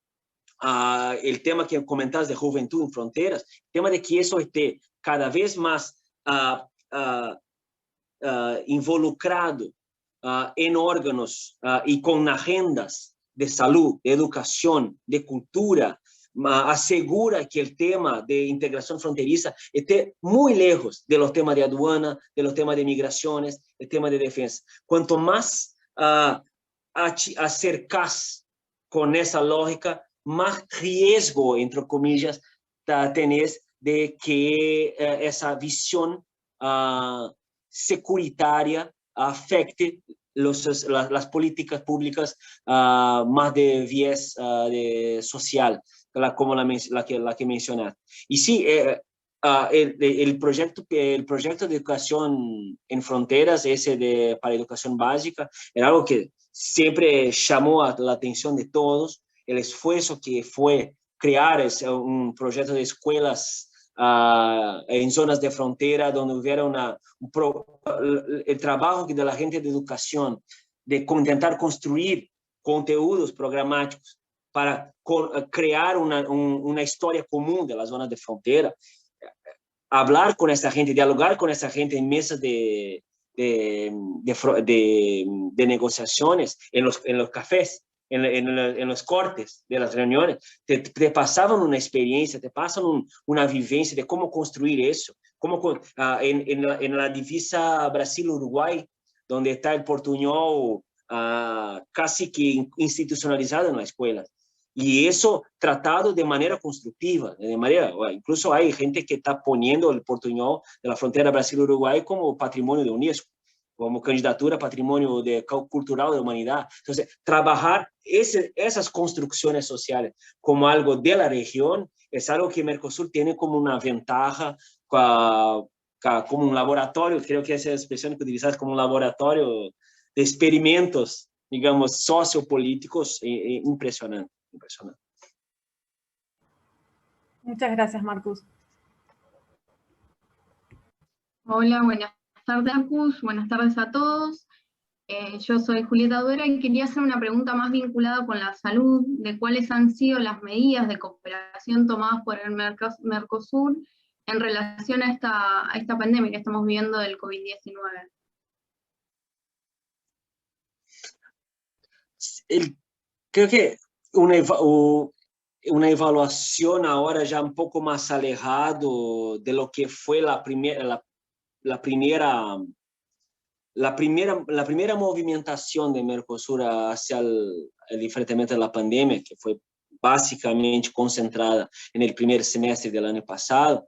el tema que comentas de juventud en fronteras, el tema de que eso esté cada vez más involucrado en órganos y con agendas de salud, de educación, de cultura, asegura que el tema de integración fronteriza esté muy lejos de los temas de aduana, de los temas de migraciones, el tema de defensa. Cuanto más acercas con esa lógica, más riesgo, entre comillas, tenés de que esa visión securitaria afecte las políticas públicas más de viés social, como la que mencionaste. Y sí, el proyecto de educación en fronteras, ese para educación básica, era algo que siempre llamó la atención de todos. El esfuerzo que fue crear un proyecto de escuelas en zonas de frontera donde hubiera el trabajo de la gente de educación de intentar construir conteúdos programáticos para crear una historia común de las zonas de frontera, hablar con esa gente, dialogar con esa gente en mesas de negociaciones, en los cafés, en los cortes de las reuniones, te pasaban una experiencia, te pasan una vivencia de cómo construir eso, en la divisa Brasil-Uruguay, donde está el portuñol casi que institucionalizado en las escuelas. Y eso tratado de manera constructiva, incluso hay gente que está poniendo el portuñol de la frontera Brasil-Uruguay como patrimonio de UNESCO, como candidatura a patrimonio cultural de la humanidad. Entonces, trabajar esas construcciones sociales como algo de la región es algo que Mercosur tiene como una ventaja, como un laboratorio, creo que esa expresión que utilizas, como un laboratorio de experimentos, digamos, sociopolíticos impresionante. Muchas gracias, Marcus. Hola, buenas tardes, Marcus. Buenas tardes a todos. Yo soy Julieta Duera y quería hacer una pregunta más vinculada con la salud, de cuáles han sido las medidas de cooperación tomadas por el Mercosur en relación a esta pandemia que estamos viviendo del COVID-19. Creo que una evaluación ahora ya un poco más alejado de lo que fue la primera movimentación de Mercosur hacia el enfrentamiento de la pandemia, que fue básicamente concentrada en el primer semestre del año pasado,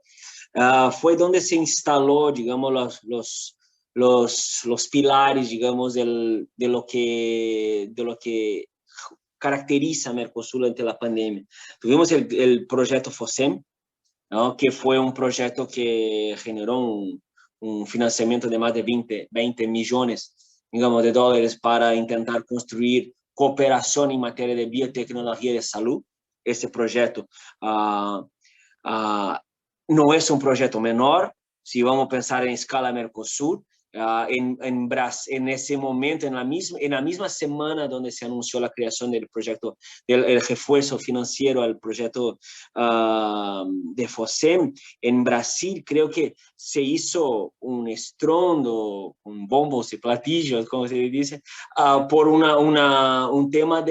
fue donde se instaló, digamos, los pilares, digamos, de lo que caracteriza a Mercosul ante la pandemia. Tuvimos el proyecto FOSEM, ¿no? Que fue un proyecto que generó un financiamiento de más de 20 millones, digamos, de dólares para intentar construir cooperación en materia de biotecnología de salud. Ese proyecto no es un proyecto menor, si vamos a pensar en escala Mercosur. En ese momento, en la misma semana donde se anunció la creación del proyecto, el refuerzo financiero al proyecto de FOSEM, en Brasil creo que se hizo un estrondo, un bombos y platillos, como se dice, por un tema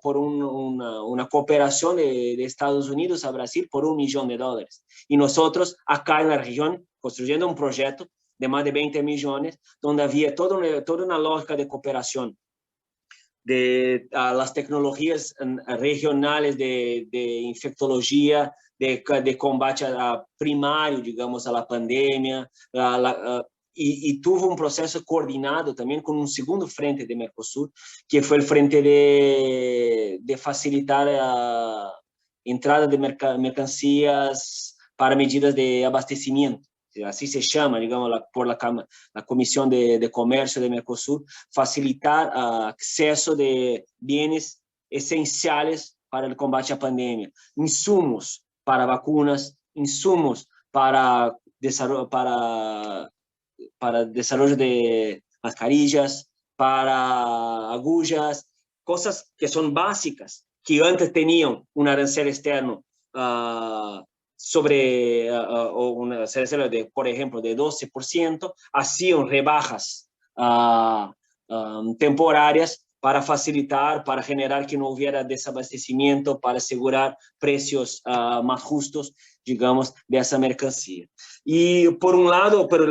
por una cooperación de Estados Unidos a Brasil por $1 millón. Y nosotros acá en la región construyendo un proyecto de más de 20 millones, donde había toda una lógica de cooperación de las tecnologías regionales de infectología, de combate primario, digamos, a la pandemia, y tuvo un proceso coordinado también con un segundo frente de Mercosur, que fue el frente de facilitar la entrada de mercancías para medidas de abastecimiento. Así se llama, digamos, por la Comisión de Comercio de Mercosur, facilitar acceso de bienes esenciales para el combate a pandemia, insumos para vacunas, insumos para desarrollo de mascarillas, para agullas, cosas que son básicas, que antes tenían un arancel externo sobre un arancel de, por ejemplo, de 12%, hacían rebajas temporárias para facilitar, para generar que no hubiera desabastecimiento, para asegurar precios más justos, digamos, de esa mercancía. Y por un lado, por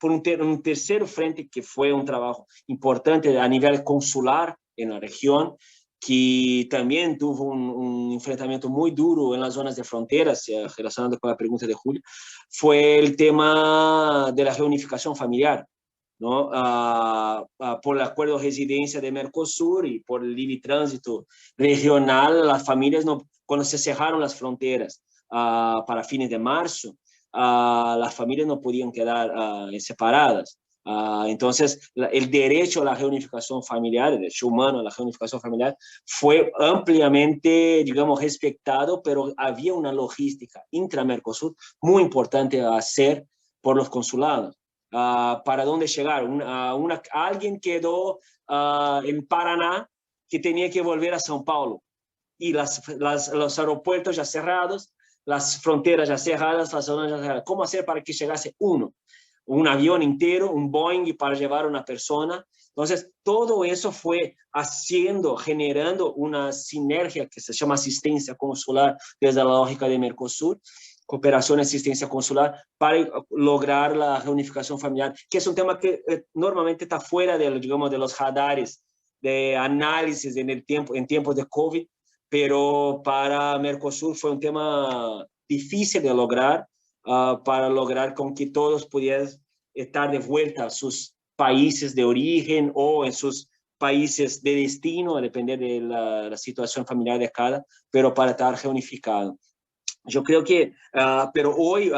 un tercer frente que fue un trabajo importante a nivel consular en la región, que también tuvo un enfrentamiento muy duro en las zonas de fronteras, relacionado con la pregunta de Julio, fue el tema de la reunificación familiar, ¿no? Por el acuerdo de residencia de Mercosur y por el libre tránsito regional, las familias, cuando se cerraron las fronteras para fines de marzo, las familias no podían quedar separadas. Entonces, el derecho a la reunificación familiar, el derecho humano a la reunificación familiar, fue ampliamente, digamos, respetado, pero había una logística intra-Mercosur muy importante a hacer por los consulados. ¿Para dónde llegar? Alguien quedó en Paraná que tenía que volver a São Paulo y los aeropuertos ya cerrados, las fronteras ya cerradas, las zonas ya cerradas. ¿Cómo hacer para que llegase un avión entero, un Boeing para llevar a una persona? Entonces, todo eso fue generando una sinergia que se llama asistencia consular desde la lógica de Mercosur, cooperación y asistencia consular para lograr la reunificación familiar, que es un tema que normalmente está fuera digamos, de los radares de análisis en tiempos de COVID, pero para Mercosur fue un tema difícil de lograr, para lograr con que todos pudieran estar de vuelta a sus países de origen o en sus países de destino, a depender de la situación familiar de cada, pero para estar reunificado. Yo creo que, pero hoy,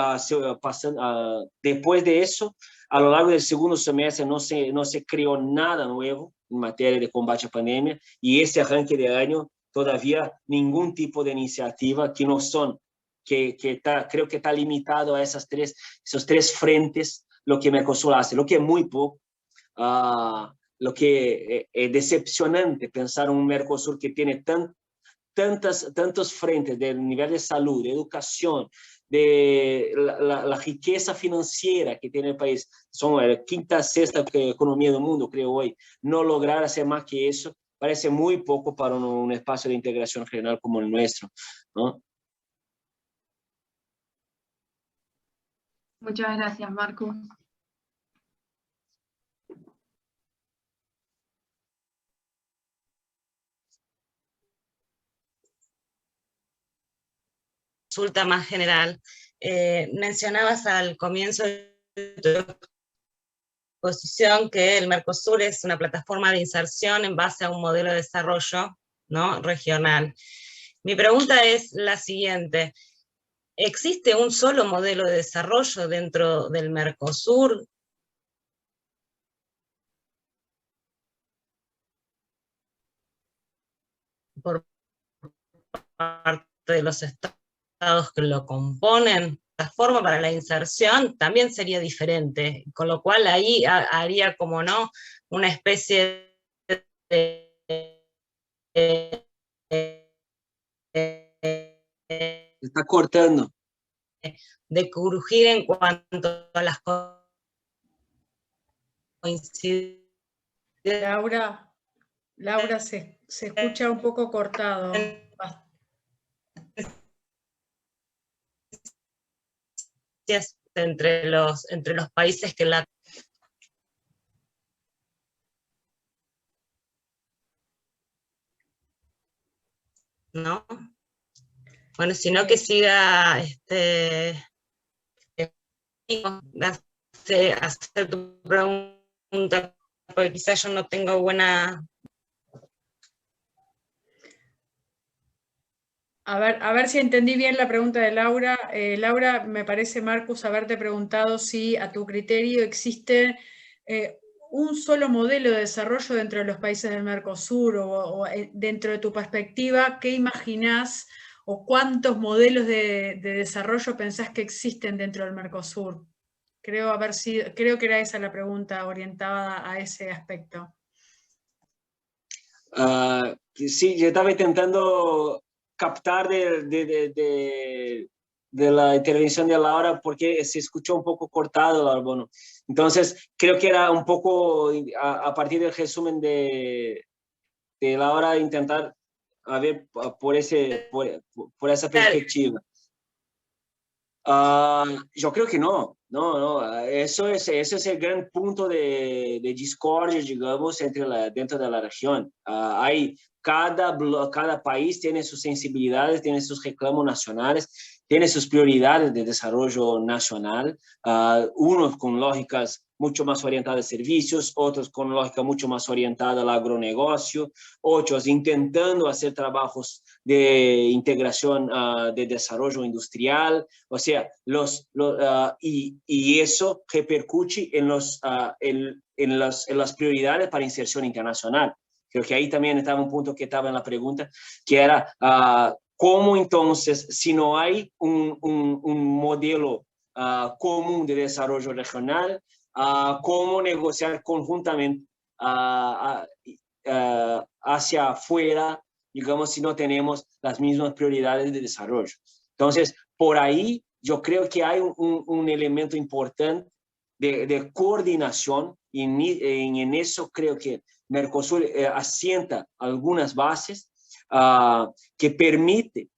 después de eso, a lo largo del segundo semestre no se creó nada nuevo en materia de combate a pandemia, y ese arranque de año todavía ningún tipo de iniciativa que no son, creo que está limitado a esos tres frentes, lo que Mercosur hace, lo que es muy poco. Lo que es decepcionante pensar un Mercosur que tiene tantos frentes del nivel de salud, de educación, de la riqueza financiera que tiene el país, son la quinta, sexta economía del mundo, creo hoy, no lograr hacer más que eso, parece muy poco para un espacio de integración regional como el nuestro, ¿no? Muchas gracias, Marcos. Consulta más general. Mencionabas al comienzo de tu posición que el Mercosur es una plataforma de inserción en base a un modelo de desarrollo, ¿no?, regional. Mi pregunta es la siguiente: ¿existe un solo modelo de desarrollo dentro del Mercosur? Por parte de los estados que lo componen, la forma para la inserción también sería diferente, con lo cual ahí haría, como no, una especie de Está cortando. De crujir en cuanto a las coincidencias. Laura, se escucha un poco cortado. Entre los países que la... ¿No? Bueno, sino que siga hacer tu pregunta, porque quizás yo no tengo buena... A ver si entendí bien la pregunta de Laura. Laura, me parece, Marcus, haberte preguntado si a tu criterio existe un solo modelo de desarrollo dentro de los países del Mercosur, o dentro de tu perspectiva, ¿qué imaginás o cuántos modelos de desarrollo pensás que existen dentro del Mercosur? Creo que era esa la pregunta orientada a ese aspecto. Sí, yo estaba intentando captar de la intervención de Laura, porque se escuchó un poco cortado el abono. Entonces, creo que era un poco a partir del resumen de Laura intentar a ver por esa perspectiva. Yo creo que no. Eso es el gran punto de discordia, digamos, dentro de la región. Cada país tiene sus sensibilidades, tiene sus reclamos nacionales, tiene sus prioridades de desarrollo nacional, unos con lógicas mucho más orientadas a servicios, otros con lógica mucho más orientada al agronegocio, otros intentando hacer trabajos de integración de desarrollo industrial, o sea, y eso repercute en las prioridades para inserción internacional. Creo que ahí también estaba un punto que estaba en la pregunta, que era cómo entonces, si no hay un modelo común de desarrollo regional, cómo negociar conjuntamente hacia afuera, digamos, si no tenemos las mismas prioridades de desarrollo. Entonces, por ahí yo creo que hay un elemento importante de coordinación, y en eso creo que Mercosur asienta algunas bases que permite,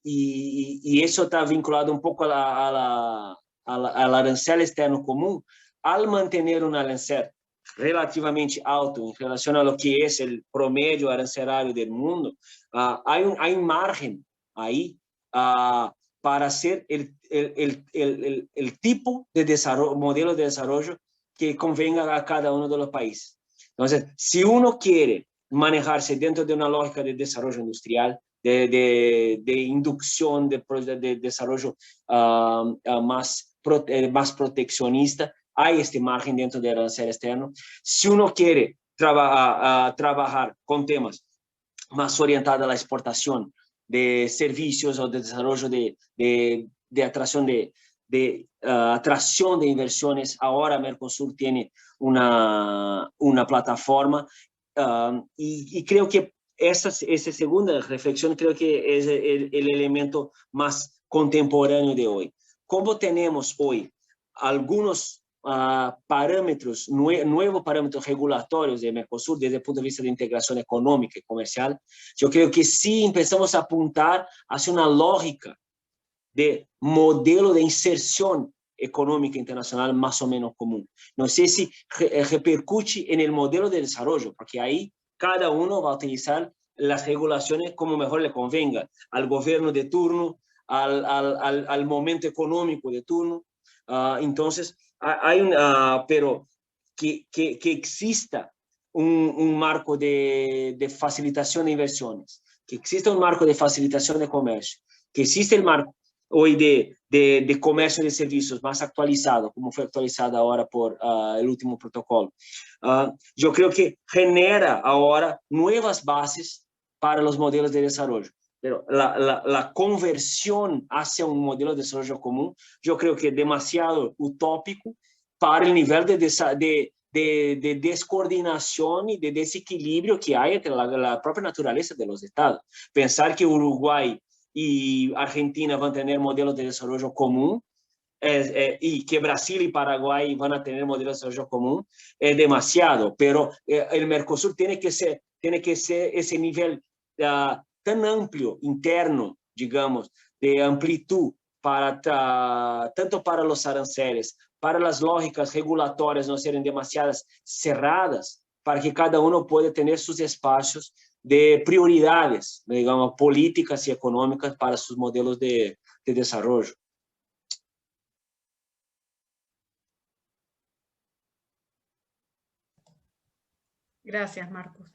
y eso está vinculado un poco al arancel externo común. Al mantener un arancel relativamente alto en relación a lo que es el promedio arancelario del mundo, hay margen ahí para hacer el tipo de desarrollo, modelo de desarrollo que convenga a cada uno de los países. Entonces, si uno quiere manejarse dentro de una lógica de desarrollo industrial, de inducción de desarrollo más proteccionista, hay este margen dentro del arancel externo. Si uno quiere trabajar con temas más orientados a la exportación de servicios o de desarrollo de atracción atracción de inversiones, ahora Mercosur tiene una plataforma, y creo que esa segunda reflexión creo que es el elemento más contemporáneo de hoy. ¿Cómo tenemos hoy algunos parámetros, nuevos parámetros regulatorios de Mercosur desde el punto de vista de integración económica y comercial? Yo creo que sí empezamos a apuntar hacia una lógica de modelo de inserción económica internacional más o menos común. No sé si repercute en el modelo de desarrollo, porque ahí cada uno va a utilizar las regulaciones como mejor le convenga, al gobierno de turno, al momento económico de turno. Entonces, pero que exista un marco de facilitación de inversiones, que exista un marco de facilitación de comercio, que exista el marco hoy de comercio de servicios más actualizado, como fue actualizado ahora por el último protocolo. Yo creo que genera ahora nuevas bases para los modelos de desarrollo. Pero la conversión hacia un modelo de desarrollo común, yo creo que es demasiado utópico para el nivel de descoordinación y de desequilibrio que hay entre la propia naturaleza de los estados. Pensar que Uruguay y Argentina van a tener modelos de desarrollo común y que Brasil y Paraguay van a tener modelos de desarrollo común es demasiado, pero el Mercosur tiene que ser ese nivel tan amplio, interno, digamos, de amplitud, tanto para los aranceles, para las lógicas regulatorias no serem demasiadas cerradas, para que cada uno pueda tener sus espacios de prioridades, digamos, políticas y económicas para sus modelos de desarrollo. Gracias, Marcos.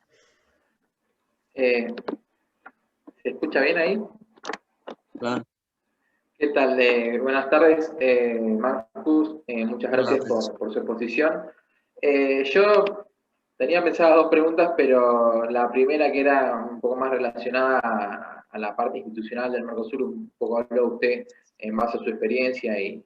¿Se escucha bien ahí? Claro. ¿Qué tal? Buenas tardes, Marcus. Muchas gracias por su exposición. Yo tenía pensadas dos preguntas, pero la primera, que era un poco más relacionada a la parte institucional del Mercosur, un poco habló usted en base a su experiencia y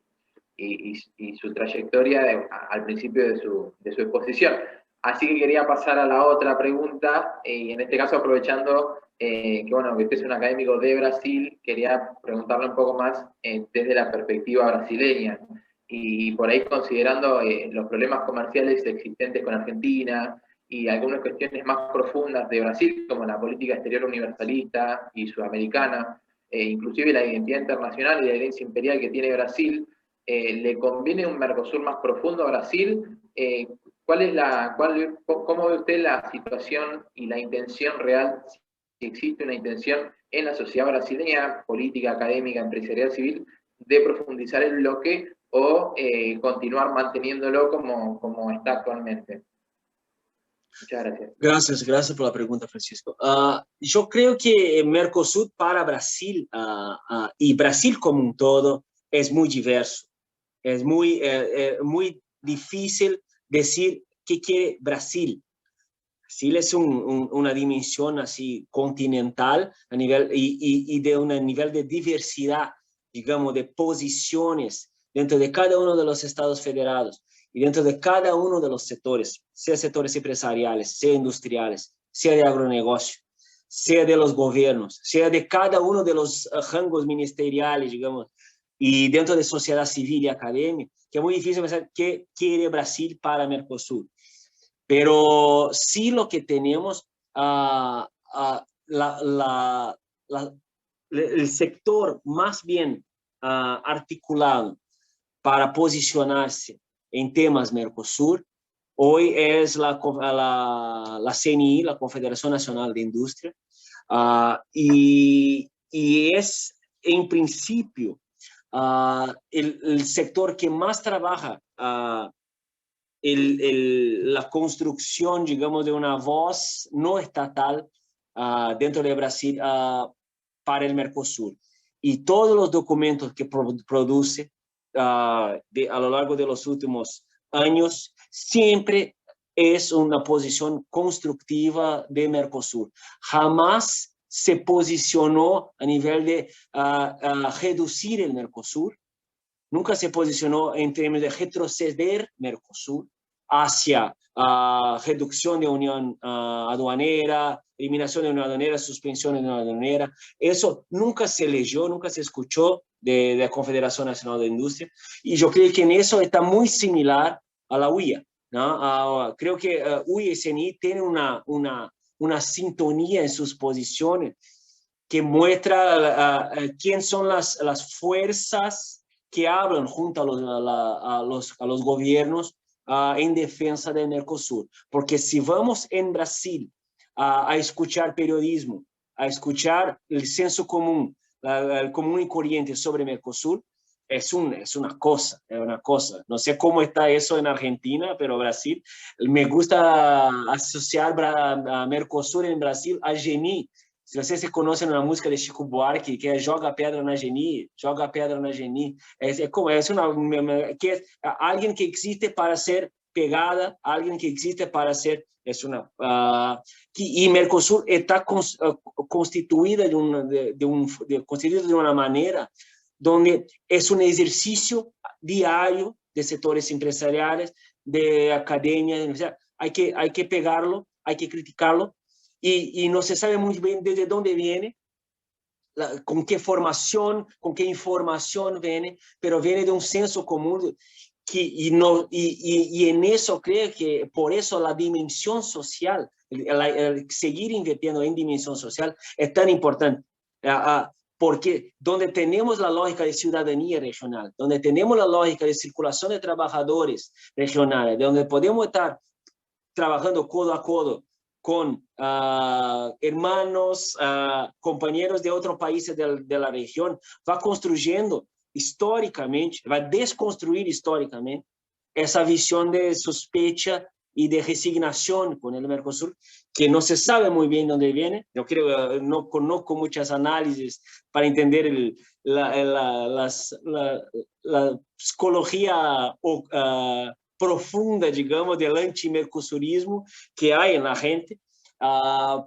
su trayectoria al principio de su exposición. Así que quería pasar a la otra pregunta, y en este caso aprovechando que usted es un académico de Brasil, quería preguntarle un poco más desde la perspectiva brasileña, y por ahí considerando los problemas comerciales existentes con Argentina y algunas cuestiones más profundas de Brasil, como la política exterior universalista y sudamericana, inclusive la identidad internacional y la herencia imperial que tiene Brasil. ¿Le conviene un Mercosur más profundo a Brasil? ¿Cómo ve usted la situación y la intención real, si existe una intención en la sociedad brasileña, política, académica, empresarial, civil, de profundizar el bloque o continuar manteniéndolo como está actualmente? Muchas gracias. Gracias por la pregunta, Francisco. Yo creo que Mercosur para Brasil y Brasil como un todo es muy diverso. Es muy difícil decir qué quiere Brasil. Brasil es una dimensión así continental a nivel, y de un nivel de diversidad, digamos, de posiciones dentro de cada uno de los estados federados y dentro de cada uno de los sectores, sea sectores empresariales, sea industriales, sea de agronegocio, sea de los gobiernos, sea de cada uno de los rangos ministeriales, digamos, y dentro de sociedad civil y academia, que es muy difícil pensar qué quiere Brasil para Mercosur. Pero sí lo que tenemos, el sector más bien articulado para posicionarse en temas Mercosur, hoy es la CNI, la Confederación Nacional de Industria, y es, en principio, el sector que más trabaja la construcción, digamos, de una voz no estatal dentro de Brasil para el Mercosur. Y todos los documentos que produce a lo largo de los últimos años siempre es una posición constructiva de Mercosur. Jamás se posicionó a nivel de reducir el Mercosur. Nunca se posicionó en términos de retroceder Mercosur hacia reducción de unión aduanera, eliminación de unión aduanera, suspensión de unión aduanera. Eso nunca se leyó, nunca se escuchó de la Confederación Nacional de Industria. Y yo creo que en eso está muy similar a la UIA, ¿no? Creo que UIA y CNI tienen una sintonía en sus posiciones que muestra quién son las fuerzas que hablan junto a los gobiernos en defensa del Mercosur. Porque si vamos en Brasil a escuchar periodismo, a escuchar el senso común, el común y corriente sobre Mercosur, es una cosa, es una cosa. No sé cómo está eso en Argentina, pero Brasil, me gusta asociar a Mercosur en Brasil a Geni. Se vocês se conhecem uma música de Chico Buarque, que é Joga Pedra na Geni, Joga Pedra na Geni. Que é alguém que existe para ser pegada, alguém que existe para ser... y Mercosur está constituida de una manera donde es un ejercicio diario de sectores empresariales, de academia, de universidad. Hay que pegarlo, hay que criticarlo, y no se sabe muy bien desde dónde viene, con qué formación, con qué información viene, pero viene de un senso común. Y en eso creo que por eso la dimensión social, el seguir invirtiendo en dimensión social es tan importante, porque donde tenemos la lógica de ciudadanía regional, donde tenemos la lógica de circulación de trabajadores regionales, donde podemos estar trabajando codo a codo con hermanos, compañeros de otros países de la región, va construyendo históricamente, va a desconstruir históricamente esa visión de sospecha y de resignación con el Mercosur, que no se sabe muy bien dónde viene. Yo creo, no conozco muchas análisis para entender la psicología profunda, digamos, del anti-mercosurismo que hay en la gente,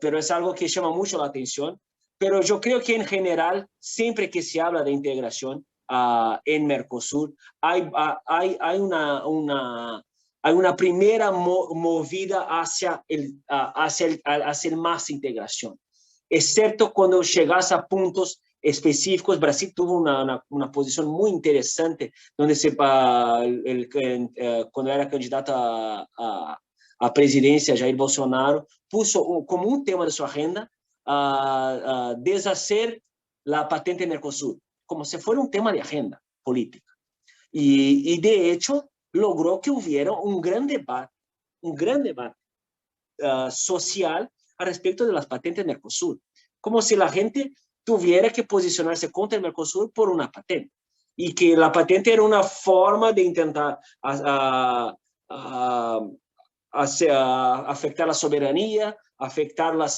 pero es algo que llama mucho la atención. Pero yo creo que en general, siempre que se habla de integración, en Mercosur, hay una primera movida hacia el más integración, excepto cuando llegas a puntos específicos. Brasil tuvo una posición muy interesante, donde cuando era candidato a presidencia, Jair Bolsonaro puso como un tema de su agenda deshacer la patente Mercosur, como si fuera un tema de agenda política. Y de hecho, logró que hubiera un gran debate social al respecto de las patentes Mercosur, como si la gente tuviera que posicionarse contra el Mercosur por una patente, y que la patente era una forma de intentar afectar la soberanía, afectar la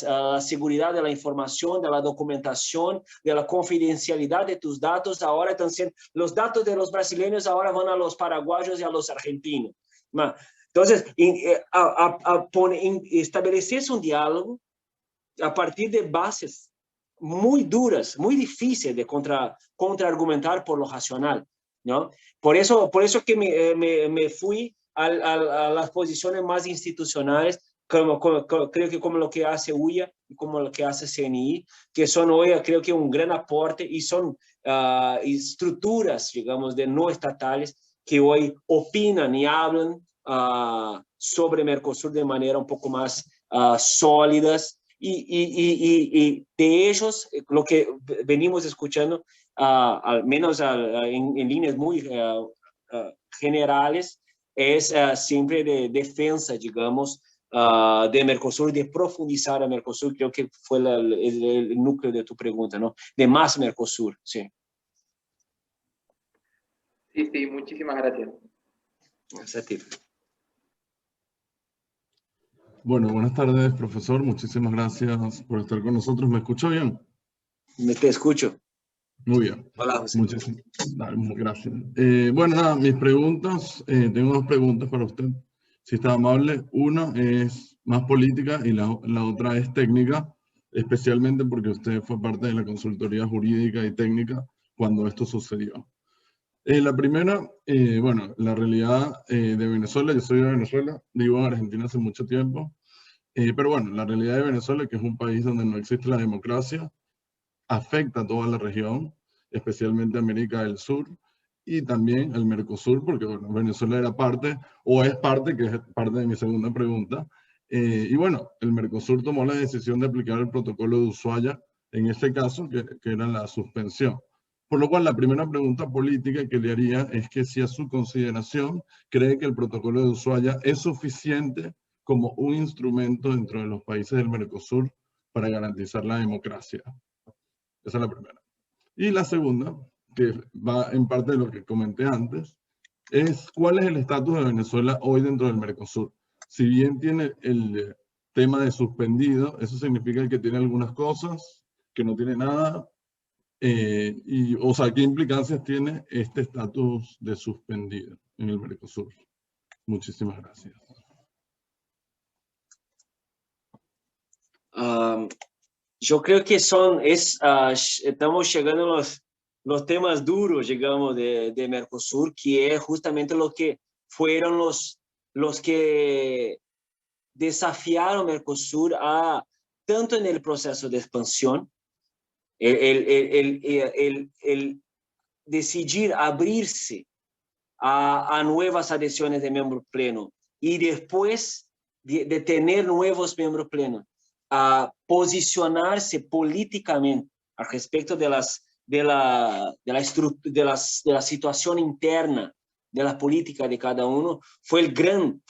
seguridad de la información, de la documentación, de la confidencialidad de tus datos. Ahora están siendo, los datos de los brasileños ahora van a los paraguayos y a los argentinos. Entonces, establecerse un diálogo a partir de bases muy duras, muy difíciles de contraargumentar por lo racional, ¿no? Por eso que me fui a las posiciones más institucionales, creo que como lo que hace UIA y como lo que hace CNI, que son hoy creo que un gran aporte, y son estructuras, digamos, de no estatales que hoy opinan y hablan sobre Mercosur de manera un poco más sólidas, y de ellos lo que venimos escuchando, al menos en líneas muy generales, es siempre de defensa, digamos, de Mercosur, de profundizar a Mercosur. Creo que fue el núcleo de tu pregunta, ¿no? De más Mercosur, sí. Sí, muchísimas gracias. Gracias a ti. Bueno, buenas tardes, profesor. Muchísimas gracias por estar con nosotros. ¿Me escucha bien? Te escucho. Muy bien. Hola, José. Muchísimas gracias. Bueno, nada, mis preguntas, tengo dos preguntas para usted, si está amable. Una es más política y la otra es técnica, especialmente porque usted fue parte de la consultoría jurídica y técnica cuando esto sucedió. La primera, bueno, la realidad de Venezuela. Yo soy de Venezuela, vivo en Argentina hace mucho tiempo, pero bueno, la realidad de Venezuela, que es un país donde no existe la democracia, afecta a toda la región, especialmente América del Sur, y también el Mercosur, porque bueno, Venezuela era parte, o es parte, que es parte de mi segunda pregunta, y bueno, el Mercosur tomó la decisión de aplicar el protocolo de Ushuaia, en este caso, que era la suspensión. Por lo cual, la primera pregunta política que le haría es que si a su consideración cree que el protocolo de Ushuaia es suficiente como un instrumento dentro de los países del Mercosur para garantizar la democracia. Esa es la primera. Y la segunda que va en parte de lo que comenté antes, es cuál es el estatus de Venezuela hoy dentro del Mercosur. Si bien tiene el tema de suspendido, eso significa que tiene algunas cosas, que no tiene nada, o sea, ¿qué implicancias tiene este estatus de suspendido en el Mercosur? Muchísimas gracias. Yo creo que estamos llegando a los temas duros, digamos, de Mercosur, que es justamente lo que fueron los que desafiaron Mercosur tanto en el proceso de expansión, el decidir abrirse a nuevas adhesiones de miembro pleno y después de tener nuevos miembros plenos, a posicionarse políticamente al respecto de la situación interna de la política de cada uno, fue el gran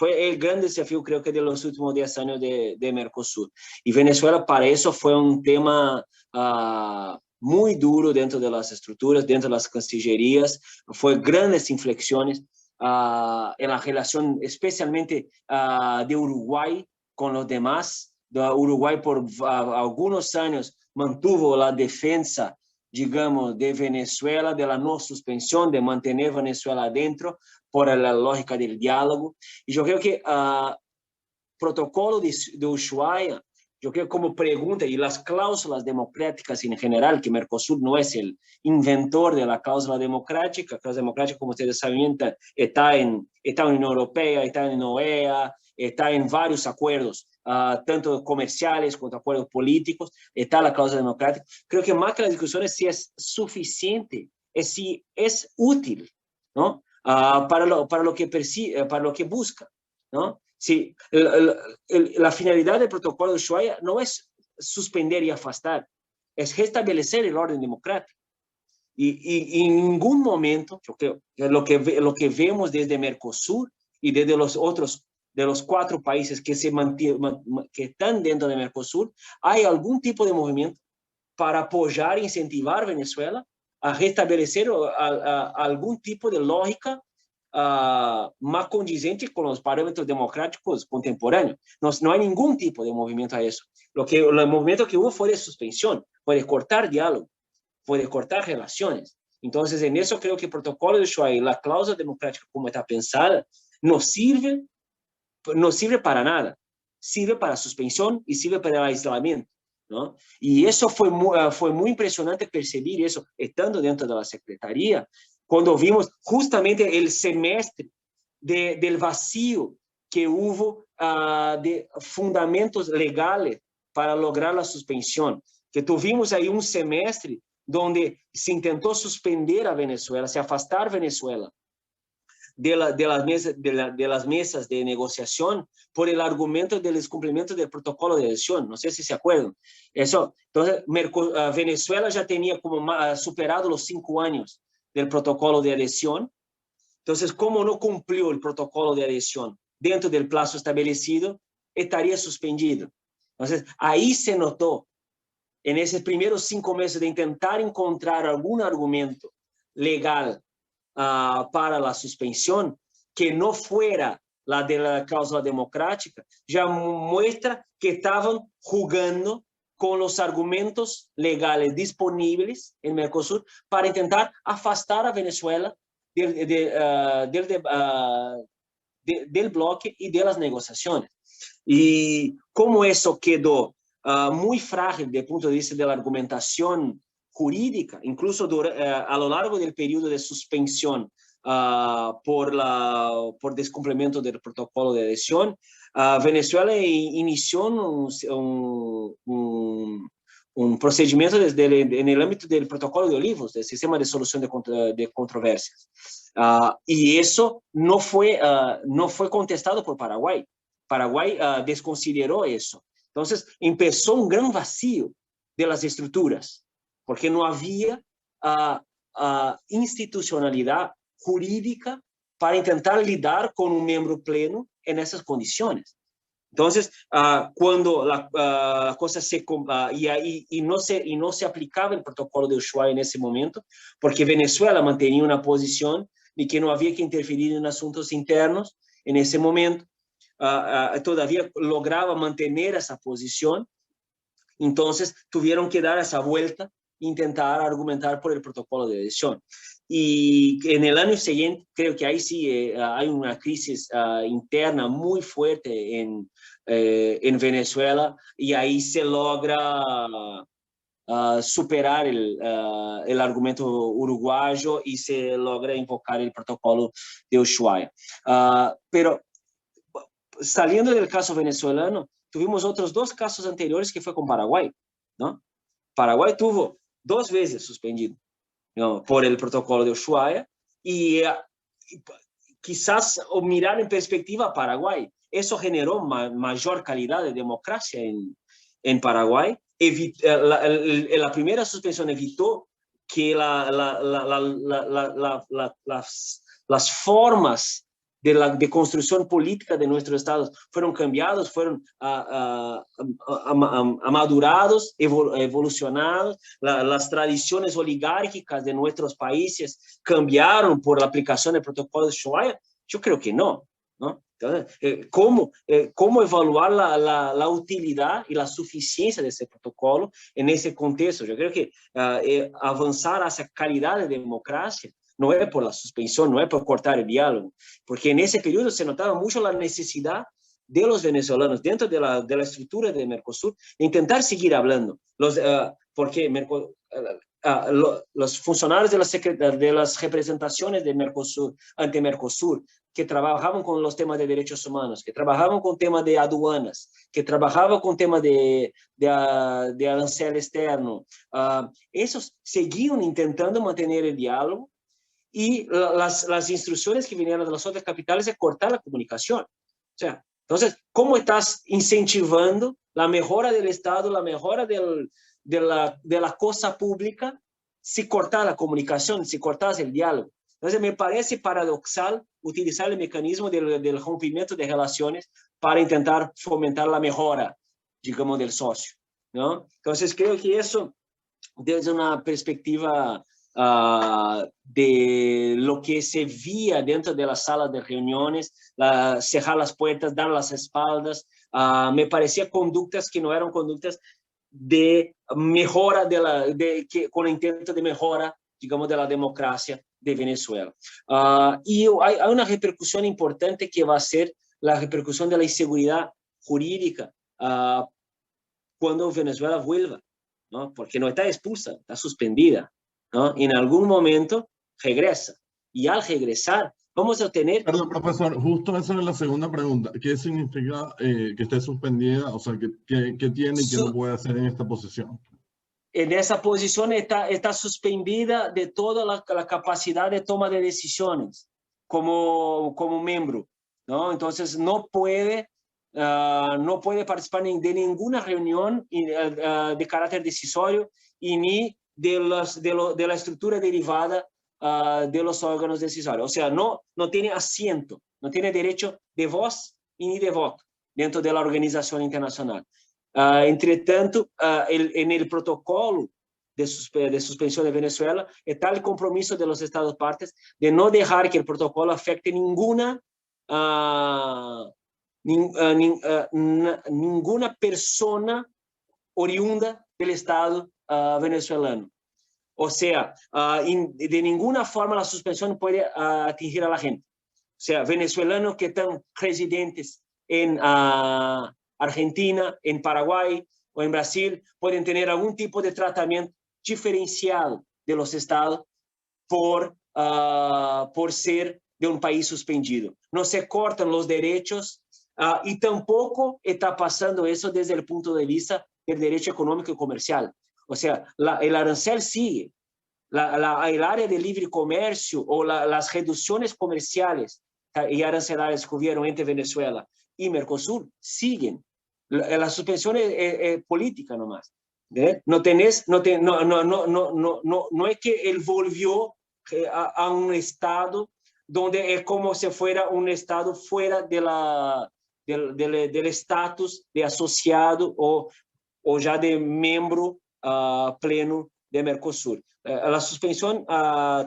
desafío, creo que de los últimos 10 años de Mercosur. Y Venezuela para eso fue un tema muy duro dentro de las estructuras, dentro de las cancillerías, fue grandes inflexiones en la relación especialmente de Uruguay con los demás. Uruguay por algunos años mantuvo la defensa, digamos, de Venezuela, de la no suspensión, de mantener Venezuela adentro por la lógica del diálogo. Y yo creo que el protocolo de Ushuaia, yo creo como pregunta, y las cláusulas democráticas en general, que Mercosur no es el inventor de la cláusula democrática. La cláusula democrática, como ustedes saben, está en la Unión Europea, está en OEA, está en varios acuerdos, tanto comerciales como acuerdos políticos, está la cláusula democrática. Creo que más que la discusión es si es suficiente, es si es útil, ¿no? para lo que busca, ¿no? Sí, la finalidad del protocolo de Ushuaia no es suspender y afastar, es restablecer el orden democrático. Y en ningún momento, yo creo, lo que vemos desde Mercosur y desde los otros, de los 4 países que están dentro de Mercosur, hay algún tipo de movimiento para apoyar e incentivar a Venezuela a restablecer algún tipo de lógica más condizente con los parámetros democráticos contemporáneos. No hay ningún tipo de movimiento a eso. El movimiento que hubo fue de suspensión, fue de cortar diálogo, fue de cortar relaciones. Entonces, en eso creo que el protocolo de Ushuaia, la cláusula democrática como está pensada, no sirve para nada. Sirve para suspensión y sirve para el aislamiento, ¿no? Y eso fue muy impresionante percibir eso, estando dentro de la Secretaría, cuando vimos justamente el semestre del vacío que hubo de fundamentos legales para lograr la suspensión, que tuvimos ahí un semestre donde se intentó suspender a Venezuela, se afastar a Venezuela de las mesas de negociación por el argumento del descumplimiento del protocolo de adhesión. No sé si se acuerdan. Eso, entonces, Venezuela ya tenía como superado los 5 años del protocolo de adhesión. Entonces, como no cumplió el protocolo de adhesión dentro del plazo establecido, estaría suspendido. Entonces, ahí se notó, en esos primeros 5 meses de intentar encontrar algún argumento legal para la suspensión, que no fuera la de la cláusula democrática, ya muestra que estaban jugando con los argumentos legales disponibles en Mercosur para intentar afastar a Venezuela del bloque y de las negociaciones. Y como eso quedó muy frágil desde el punto de vista de la argumentación jurídica, incluso a lo largo del periodo de suspensión por descumplimiento del protocolo de adhesión, Venezuela inició un procedimiento en el ámbito del protocolo de Olivos, del sistema de solución de controversias. Y eso no fue contestado por Paraguay. Paraguay desconsideró eso. Entonces, empezó un gran vacío de las estructuras, porque no había institucionalidad jurídica para intentar lidar con un miembro pleno en esas condiciones. Entonces, cuando la cosa y no se aplicaba el protocolo de Ushuaia en ese momento, porque Venezuela mantenía una posición de que no había que interferir en asuntos internos en ese momento, todavía lograba mantener esa posición, entonces tuvieron que dar esa vuelta e intentar argumentar por el protocolo de adhesión. Y en el año siguiente, creo que ahí sí hay una crisis interna muy fuerte en Venezuela, y ahí se logra superar el argumento uruguayo y se logra invocar el protocolo de Ushuaia. Pero saliendo del caso venezolano, tuvimos otros 2 casos anteriores que fue con Paraguay, ¿no? Paraguay tuvo 2 veces suspendido, ¿no?, por el protocolo de Ushuaia, y quizás mirar en perspectiva a Paraguay, eso generó mayor calidad de democracia en Paraguay. La primera suspensión evitó que las formas de construcción política de nuestros estados fueron cambiados, fueron amadurados, evolucionados. Las tradiciones oligárquicas de nuestros países cambiaron por la aplicación del protocolo de Ushuaia. Yo creo que no, ¿no? Entonces, ¿cómo evaluar la utilidad y la suficiencia de ese protocolo en ese contexto? Yo creo que avanzar hacia calidad de democracia no es por la suspensión, no es por cortar el diálogo, porque en ese periodo se notaba mucho la necesidad de los venezolanos dentro de la estructura de Mercosur de intentar seguir hablando, porque los funcionarios de las representaciones de Mercosur, ante Mercosur, que trabajaban con los temas de derechos humanos, que trabajaban con temas de aduanas, que trabajaban con temas de arancel externo, esos seguían intentando mantener el diálogo, y las instrucciones que vinieron de las otras capitales es cortar la comunicación. O sea, entonces, ¿cómo estás incentivando la mejora del Estado, la mejora de la cosa pública, si cortas la comunicación, si cortas el diálogo? Entonces, me parece paradoxal utilizar el mecanismo del rompimiento de relaciones para intentar fomentar la mejora, digamos, del socio, ¿no? Entonces, creo que eso, desde una perspectiva de lo que se veía dentro de las salas de reuniones, cerrar las puertas, dar las espaldas, me parecía conductas que no eran conductas de mejora, con el intento de mejora, digamos, de la democracia de Venezuela. Y hay una repercusión importante que va a ser la repercusión de la inseguridad jurídica cuando Venezuela vuelva, ¿no? Porque no está expulsa, está suspendida, ¿no? En algún momento regresa, y al regresar vamos a tener... Perdón, profesor, justo esa es la segunda pregunta. ¿Qué significa que esté suspendida? O sea, ¿qué tiene y qué no puede hacer en esta posición? En esa posición está suspendida de toda la capacidad de toma de decisiones como miembro, ¿no? Entonces no puede participar de ninguna reunión de carácter decisorio, y ni de la estructura derivada de los órganos decisorios. O sea, no tiene asiento, no tiene derecho de voz y ni de voto dentro de la organización internacional. Entre tanto, en el protocolo de suspensión de Venezuela está el compromiso de los Estados partes de no dejar que el protocolo afecte ninguna persona oriunda del Estado venezolano. O sea, de ninguna forma la suspensión puede atingir a la gente. O sea, venezolanos que están residentes en Argentina, en Paraguay o en Brasil pueden tener algún tipo de tratamiento diferenciado de los estados por ser de un país suspendido. No se cortan los derechos y tampoco está pasando eso desde el punto de vista del derecho económico y comercial. O sea, el arancel sigue, el área de libre comercio o las reducciones comerciales y arancelarias que hubieron entre Venezuela y Mercosur siguen. La suspensión es política nomás. No es que él volvió a un estado donde es como si fuera un estado fuera de la del estatus de asociado o ya de miembro pleno de Mercosur. La suspensión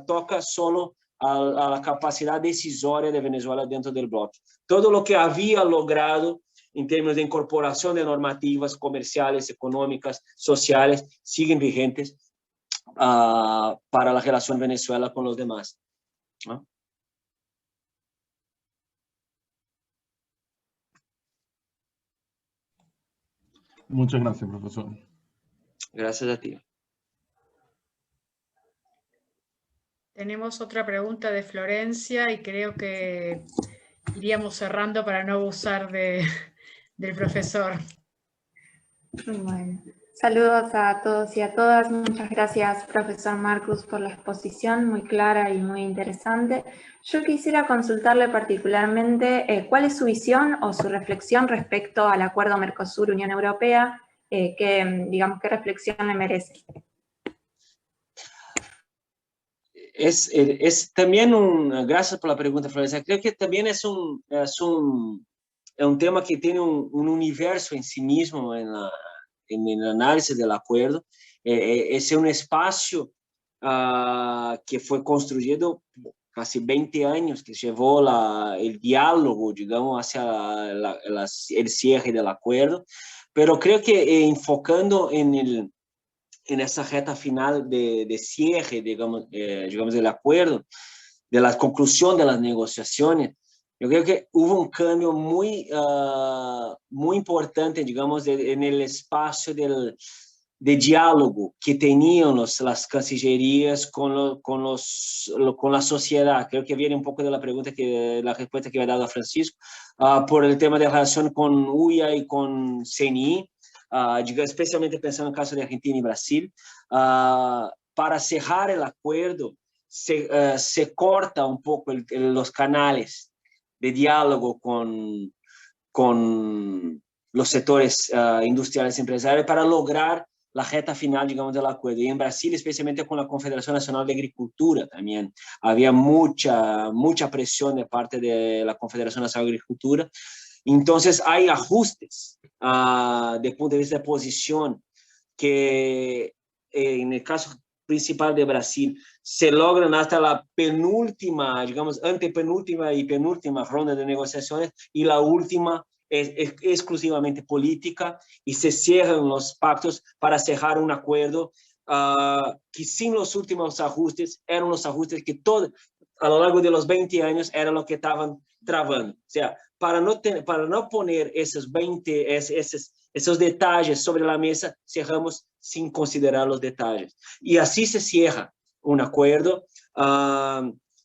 toca solo a la capacidad decisoria de Venezuela dentro del bloque. Todo lo que había logrado en términos de incorporación de normativas comerciales, económicas, sociales, siguen vigentes para la relación Venezuela con los demás. ¿No? Muchas gracias, profesor. Gracias a ti. Tenemos otra pregunta de Florencia y creo que iríamos cerrando para no abusar del profesor. Bueno, saludos a todos y a todas. Muchas gracias, profesor Marcus, por la exposición muy clara y muy interesante. Yo quisiera consultarle particularmente cuál es su visión o su reflexión respecto al acuerdo Mercosur-Unión Europea, digamos, qué reflexión le merece. También gracias por la pregunta, Florencia. Creo que también es un tema que tiene un universo en sí mismo en el análisis del acuerdo. Es un espacio que fue construido casi 20 años, que llevó el diálogo, digamos, hacia el cierre del acuerdo. Pero creo que enfocando en esa recta final de cierre, digamos, del acuerdo, de la conclusión de las negociaciones, yo creo que hubo un cambio muy importante, digamos, en el espacio de diálogo que tenían las cancillerías con la sociedad. Creo que viene un poco de la respuesta que había dado a Francisco, por el tema de relación con UIA y con CNI, especialmente pensando en el caso de Argentina y Brasil. Para cerrar el acuerdo, se corta un poco los canales de diálogo con los sectores industriales y empresariales para lograr la recta final, digamos, del acuerdo. Y en Brasil, especialmente con la Confederación Nacional de Agricultura, también había mucha presión de parte de la Confederación Nacional de Agricultura. Entonces, hay ajustes desde el punto de vista de posición que, en el caso principal de Brasil, se logran hasta la penúltima, digamos, antepenúltima y penúltima ronda de negociaciones, y la última es exclusivamente política, y se cierran los pactos para cerrar un acuerdo que sin los últimos ajustes, eran los ajustes que a lo largo de los 20 años era lo que estaban trabando. O sea, para no poner esos detalles sobre la mesa, cerramos sin considerar los detalles. Y así se cierra un acuerdo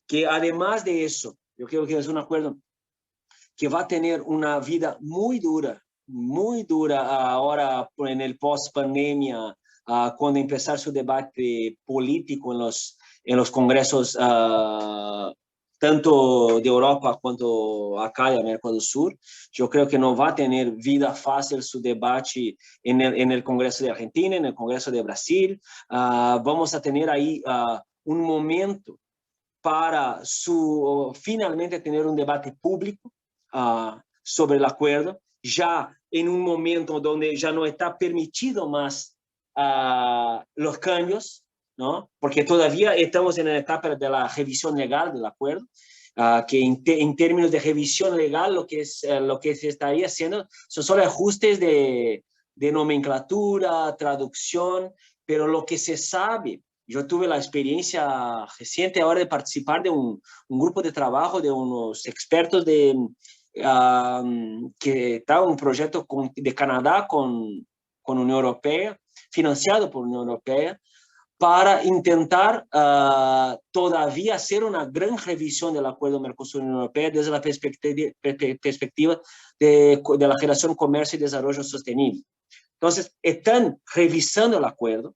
que, además de eso, yo creo que es un acuerdo que va a tener una vida muy dura ahora en el post-pandemia, cuando empezar su debate político en los congresos tanto de Europa cuanto acá de América del Sur. Yo creo que no va a tener vida fácil su debate en el Congreso de Argentina, en el Congreso de Brasil. Vamos a tener ahí un momento para finalmente tener un debate público sobre el acuerdo, ya en un momento donde ya no está permitido más los cambios, ¿no? Porque todavía estamos en la etapa de la revisión legal del acuerdo, que en términos de revisión legal lo que se estaría haciendo son solo ajustes de nomenclatura, traducción, pero lo que se sabe, yo tuve la experiencia reciente ahora de participar de un grupo de trabajo de unos expertos que está un proyecto de Canadá con Unión Europea, financiado por Unión Europea, para intentar todavía hacer una gran revisión del acuerdo Mercosur-Unión Europea desde la perspectiva de la relación comercio y desarrollo sostenible. Entonces, están revisando el acuerdo.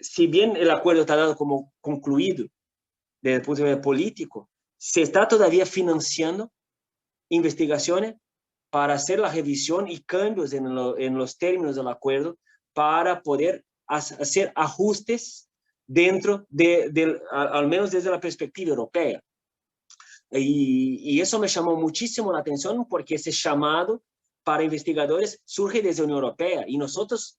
Si bien el acuerdo está dado como concluido desde el punto de vista político, se está todavía financiando investigaciones para hacer la revisión y cambios en los términos del acuerdo para poder hacer ajustes dentro al menos desde la perspectiva europea. Y eso me llamó muchísimo la atención porque ese llamado para investigadores surge desde la Unión Europea y nosotros,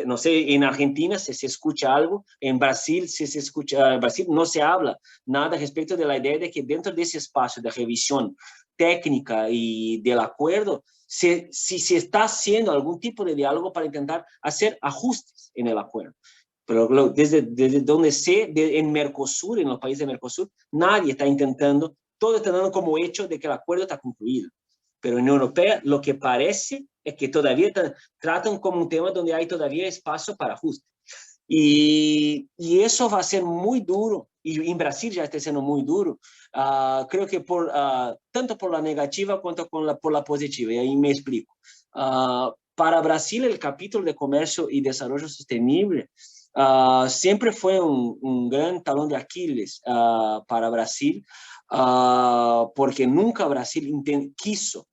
no sé, en Argentina se escucha algo, en Brasil se escucha, en Brasil no se habla nada respecto de la idea de que dentro de ese espacio de revisión técnica y del acuerdo, si se está haciendo algún tipo de diálogo para intentar hacer ajustes en el acuerdo. Pero desde donde sé, en Mercosur, en los países de Mercosur, nadie está intentando, todo está dando como hecho de que el acuerdo está concluido. Pero en la Unión Europea lo que parece es que todavía tratan como un tema donde hay todavía espacio para ajuste. Y eso va a ser muy duro, y en Brasil ya está siendo muy duro, creo que tanto por la negativa cuanto por la positiva, y ahí me explico. Para Brasil el capítulo de comercio y desarrollo sostenible siempre fue un gran talón de Aquiles para Brasil, porque nunca Brasil quiso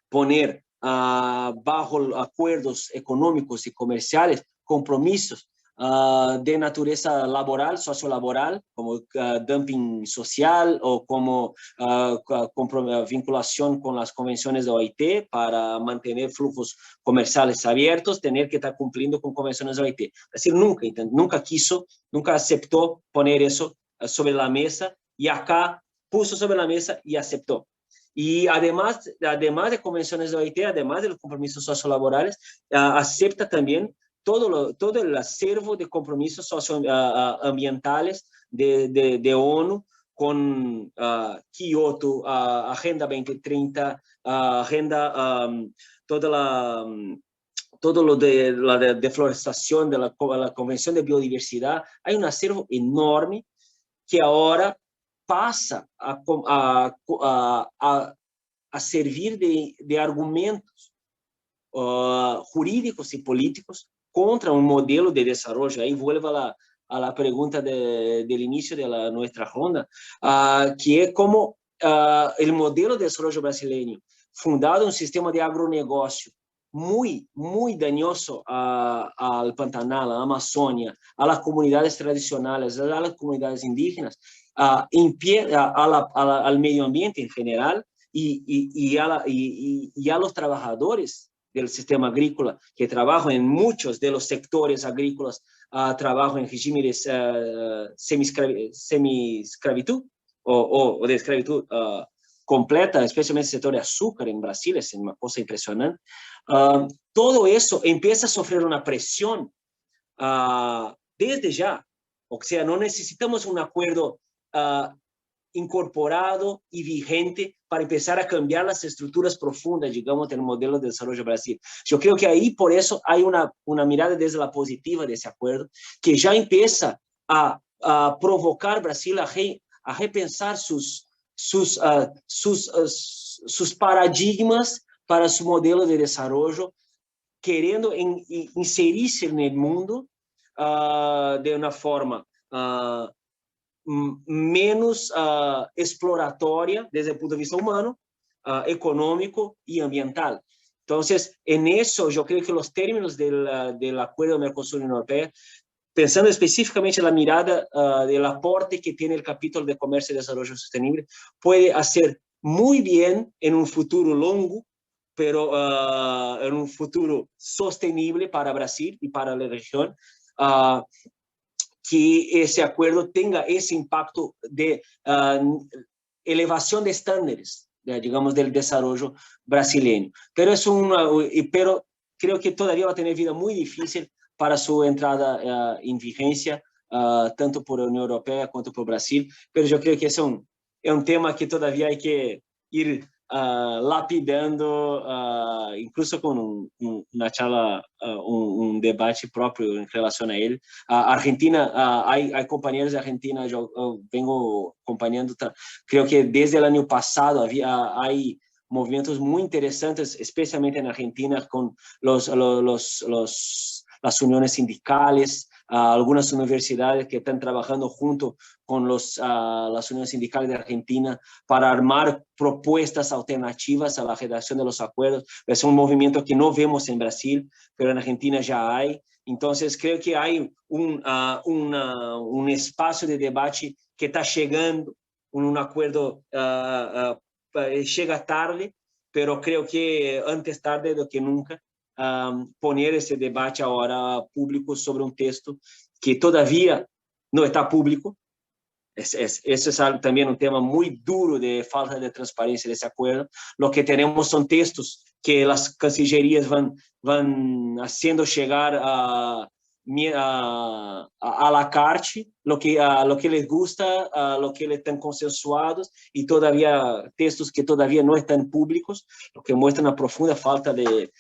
poner bajo acuerdos económicos y comerciales compromisos de naturaleza laboral, sociolaboral, como dumping social o como vinculación con las convenciones de OIT para mantener flujos comerciales abiertos, tener que estar cumpliendo con convenciones de OIT. Es decir, nunca quiso, nunca aceptó poner eso sobre la mesa, y acá puso sobre la mesa y aceptó. Y además de convenciones de OIT, además de los compromisos sociolaborales, acepta también todo el acervo de compromisos socioambientales de ONU, con Kioto, Agenda 2030, todo lo de la deforestación, de la Convención de Biodiversidad. Hay un acervo enorme que ahora pasa a servir de argumentos jurídicos y políticos contra un modelo de desarrollo. Ahí vuelvo a la pregunta del inicio de nuestra ronda, que es como el modelo de desarrollo brasileño, fundado en un sistema de agronegocio muy, muy dañoso al Pantanal, a la Amazonia, a las comunidades tradicionales, a las comunidades indígenas, al medio ambiente en general y a los trabajadores del sistema agrícola que trabajan en muchos de los sectores agrícolas, trabajan en regímenes semi-esclavitud o de esclavitud completa, especialmente el sector de azúcar en Brasil, es una cosa impresionante. Todo eso empieza a sufrir una presión desde ya. O sea, no necesitamos un acuerdo incorporado y vigente para empezar a cambiar las estructuras profundas, digamos, del modelo de desarrollo de Brasil. Yo creo que ahí, por eso, hay una mirada desde la positiva de ese acuerdo, que ya empieza a provocar Brasil a repensar sus paradigmas para su modelo de desarrollo, queriendo inserirse en el mundo de una forma menos exploratoria desde el punto de vista humano, económico y ambiental. Entonces, en eso yo creo que los términos del acuerdo de Mercosur-Unión Europea, pensando específicamente en la mirada del aporte que tiene el capítulo de comercio y desarrollo sostenible, puede hacer muy bien en un futuro largo, pero en un futuro sostenible para Brasil y para la región, que ese acuerdo tenga ese impacto de elevación de estándares, digamos, del desarrollo brasileño. Pero pero creo que todavía va a tener vida muy difícil para su entrada en vigencia, tanto por la Unión Europea como por Brasil. Pero yo creo que es un tema que todavía hay que ir lapidando, incluso con una charla, un debate propio en relación a él. Argentina, hay compañeros de Argentina, yo vengo acompañando, creo que desde el año pasado hay movimientos muy interesantes, especialmente en Argentina, con las uniones sindicales, algunas universidades que están trabajando junto con las uniones sindicales de Argentina para armar propuestas alternativas a la redacción de los acuerdos. Es un movimiento que no vemos en Brasil, pero en Argentina ya hay. Entonces, creo que hay un espacio de debate que está llegando un acuerdo llega tarde, pero creo que antes tarde do que nunca poner esse debate agora público sobre um texto que todavia não está público. Esse é também um tema muito duro de falta de transparência desse acordo. Lo que temos são textos que as cancillerias vão fazendo chegar a la carte, lo que les gusta, lo que les están consensuados, y todavía textos que todavía no están públicos, lo que muestra una profunda falta de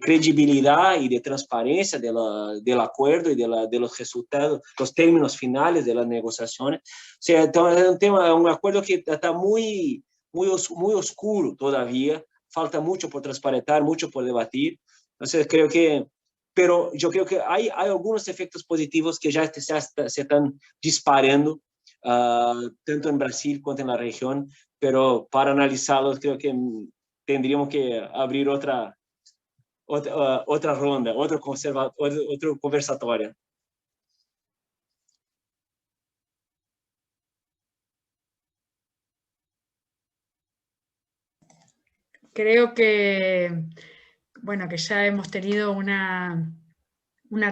credibilidad y de transparencia del acuerdo y de los resultados, los términos finales de las negociaciones. O sea, es un acuerdo que está muy oscuro todavía, falta mucho por transparentar, mucho por debatir. Entonces creo que pero yo creo que hay algunos efectos positivos que ya se están disparando, tanto en Brasil como en la región, pero para analizarlos creo que tendríamos que abrir otra ronda, otro conversatorio. Creo que, bueno, que ya hemos tenido una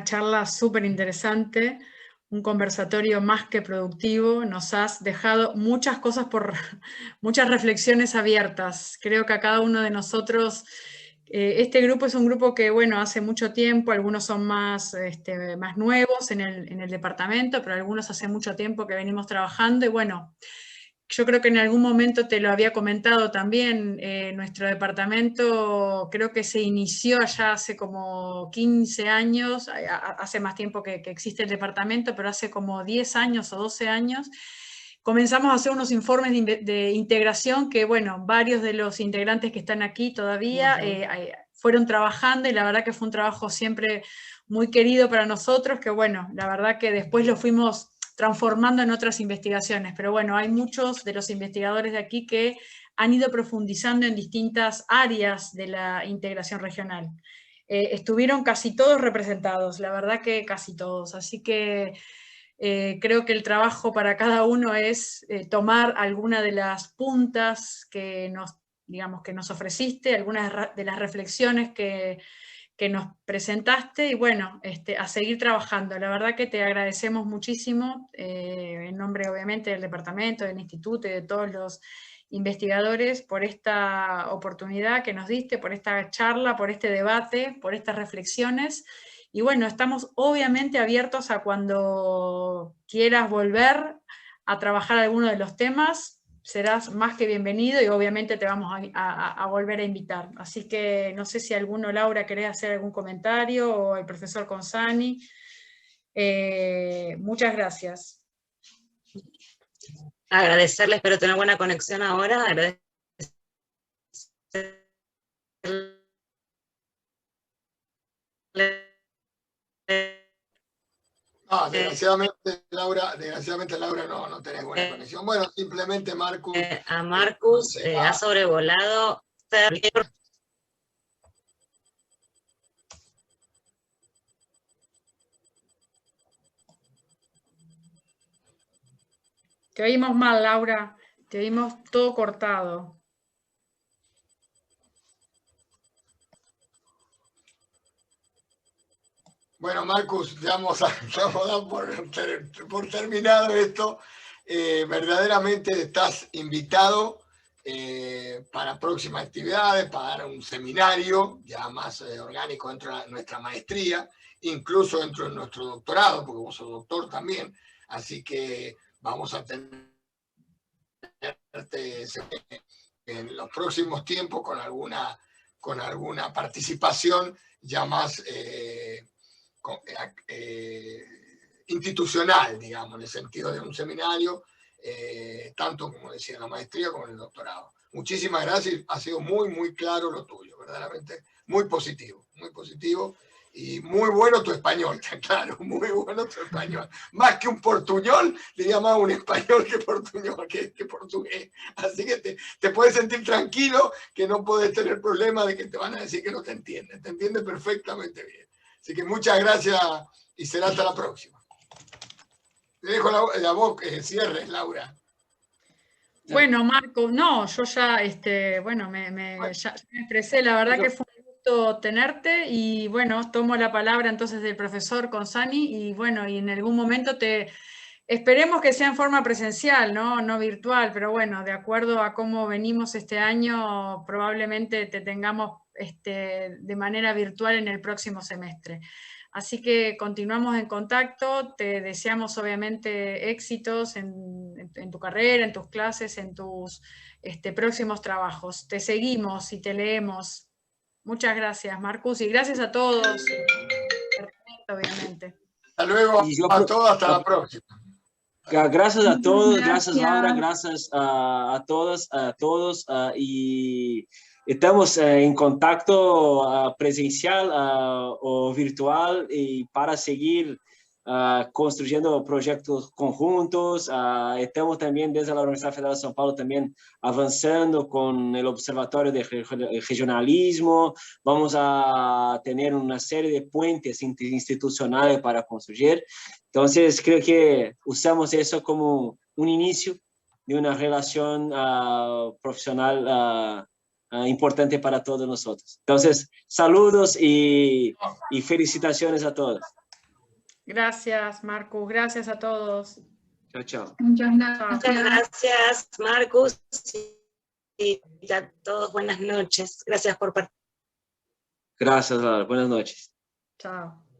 charla súper interesante, un conversatorio más que productivo. Nos has dejado muchas cosas muchas reflexiones abiertas. Creo que a cada uno de nosotros, este grupo es un grupo que, bueno, hace mucho tiempo, algunos son más nuevos en el departamento, pero algunos hace mucho tiempo que venimos trabajando y bueno, yo creo que en algún momento te lo había comentado también, nuestro departamento creo que se inició allá hace como 15 años, hace más tiempo que existe el departamento, pero hace como 10 años o 12 años, comenzamos a hacer unos informes de integración que, bueno, varios de los integrantes que están aquí todavía fueron trabajando y la verdad que fue un trabajo siempre muy querido para nosotros, que bueno, la verdad que después lo fuimos transformando en otras investigaciones, pero bueno, hay muchos de los investigadores de aquí que han ido profundizando en distintas áreas de la integración regional. Estuvieron casi todos representados, la verdad que casi todos, así que creo que el trabajo para cada uno es tomar alguna de las puntas que nos ofreciste, algunas de las reflexiones que nos presentaste y bueno, a seguir trabajando. La verdad que te agradecemos muchísimo, en nombre obviamente del departamento, del instituto y de todos los investigadores por esta oportunidad que nos diste, por esta charla, por este debate, por estas reflexiones. Y bueno, estamos obviamente abiertos a cuando quieras volver a trabajar alguno de los temas, serás más que bienvenido y obviamente te vamos a volver a invitar. Así que no sé si Laura, querés hacer algún comentario o el profesor Consani. Muchas gracias. Agradecerles, espero tener buena conexión ahora. No, desgraciadamente Laura no tenés buena conexión. Bueno, simplemente Marcus. A Marcus ha sobrevolado. Te oímos mal, Laura. Te oímos todo cortado. Bueno, Marcus, damos por terminado esto. Verdaderamente estás invitado para próximas actividades, para dar un seminario ya más orgánico dentro de nuestra maestría, incluso dentro de nuestro doctorado, porque vos sos doctor también. Así que vamos a tenerte en los próximos tiempos con alguna participación ya más institucional, digamos, en el sentido de un seminario, tanto como decía la maestría como en el doctorado. Muchísimas gracias, ha sido muy claro lo tuyo, verdaderamente muy positivo y muy bueno tu español, claro, muy bueno tu español. Más que un portuñol, diría más un español que portuñol, que portugués. Así que te puedes sentir tranquilo, que no puedes tener problema de que te van a decir que no te entienden perfectamente bien. Así que muchas gracias y será hasta la próxima. Te dejo la voz, cierres, Laura. Bueno, Marco, no, yo ya, bueno, ya me expresé, la verdad que fue un gusto tenerte y bueno, tomo la palabra entonces del profesor Consani y bueno, y en algún momento esperemos que sea en forma presencial, no virtual, pero bueno, de acuerdo a cómo venimos este año, probablemente te tengamos de manera virtual en el próximo semestre. Así que continuamos en contacto, te deseamos obviamente éxitos en tu carrera, en tus clases, en tus próximos trabajos. Te seguimos y te leemos. Muchas gracias, Marcus, y gracias a todos, obviamente. Hasta luego a todos, hasta la próxima. Gracias a todos, gracias Laura, gracias a todos y estamos en contacto presencial o virtual y para seguir construyendo proyectos conjuntos. Estamos también desde la Universidad Federal de São Paulo también avanzando con el Observatorio de Regionalismo. Vamos a tener una serie de puentes institucionales para construir. Entonces, creo que usamos eso como un inicio de una relación profesional importante para todos nosotros. Entonces, saludos y felicitaciones a todos. Gracias, Marcus. Gracias a todos. Chao, chao. Muchas gracias. Muchas gracias, Marcus. Y a todos, buenas noches. Gracias por participar. Gracias, Laura. Buenas noches. Chao.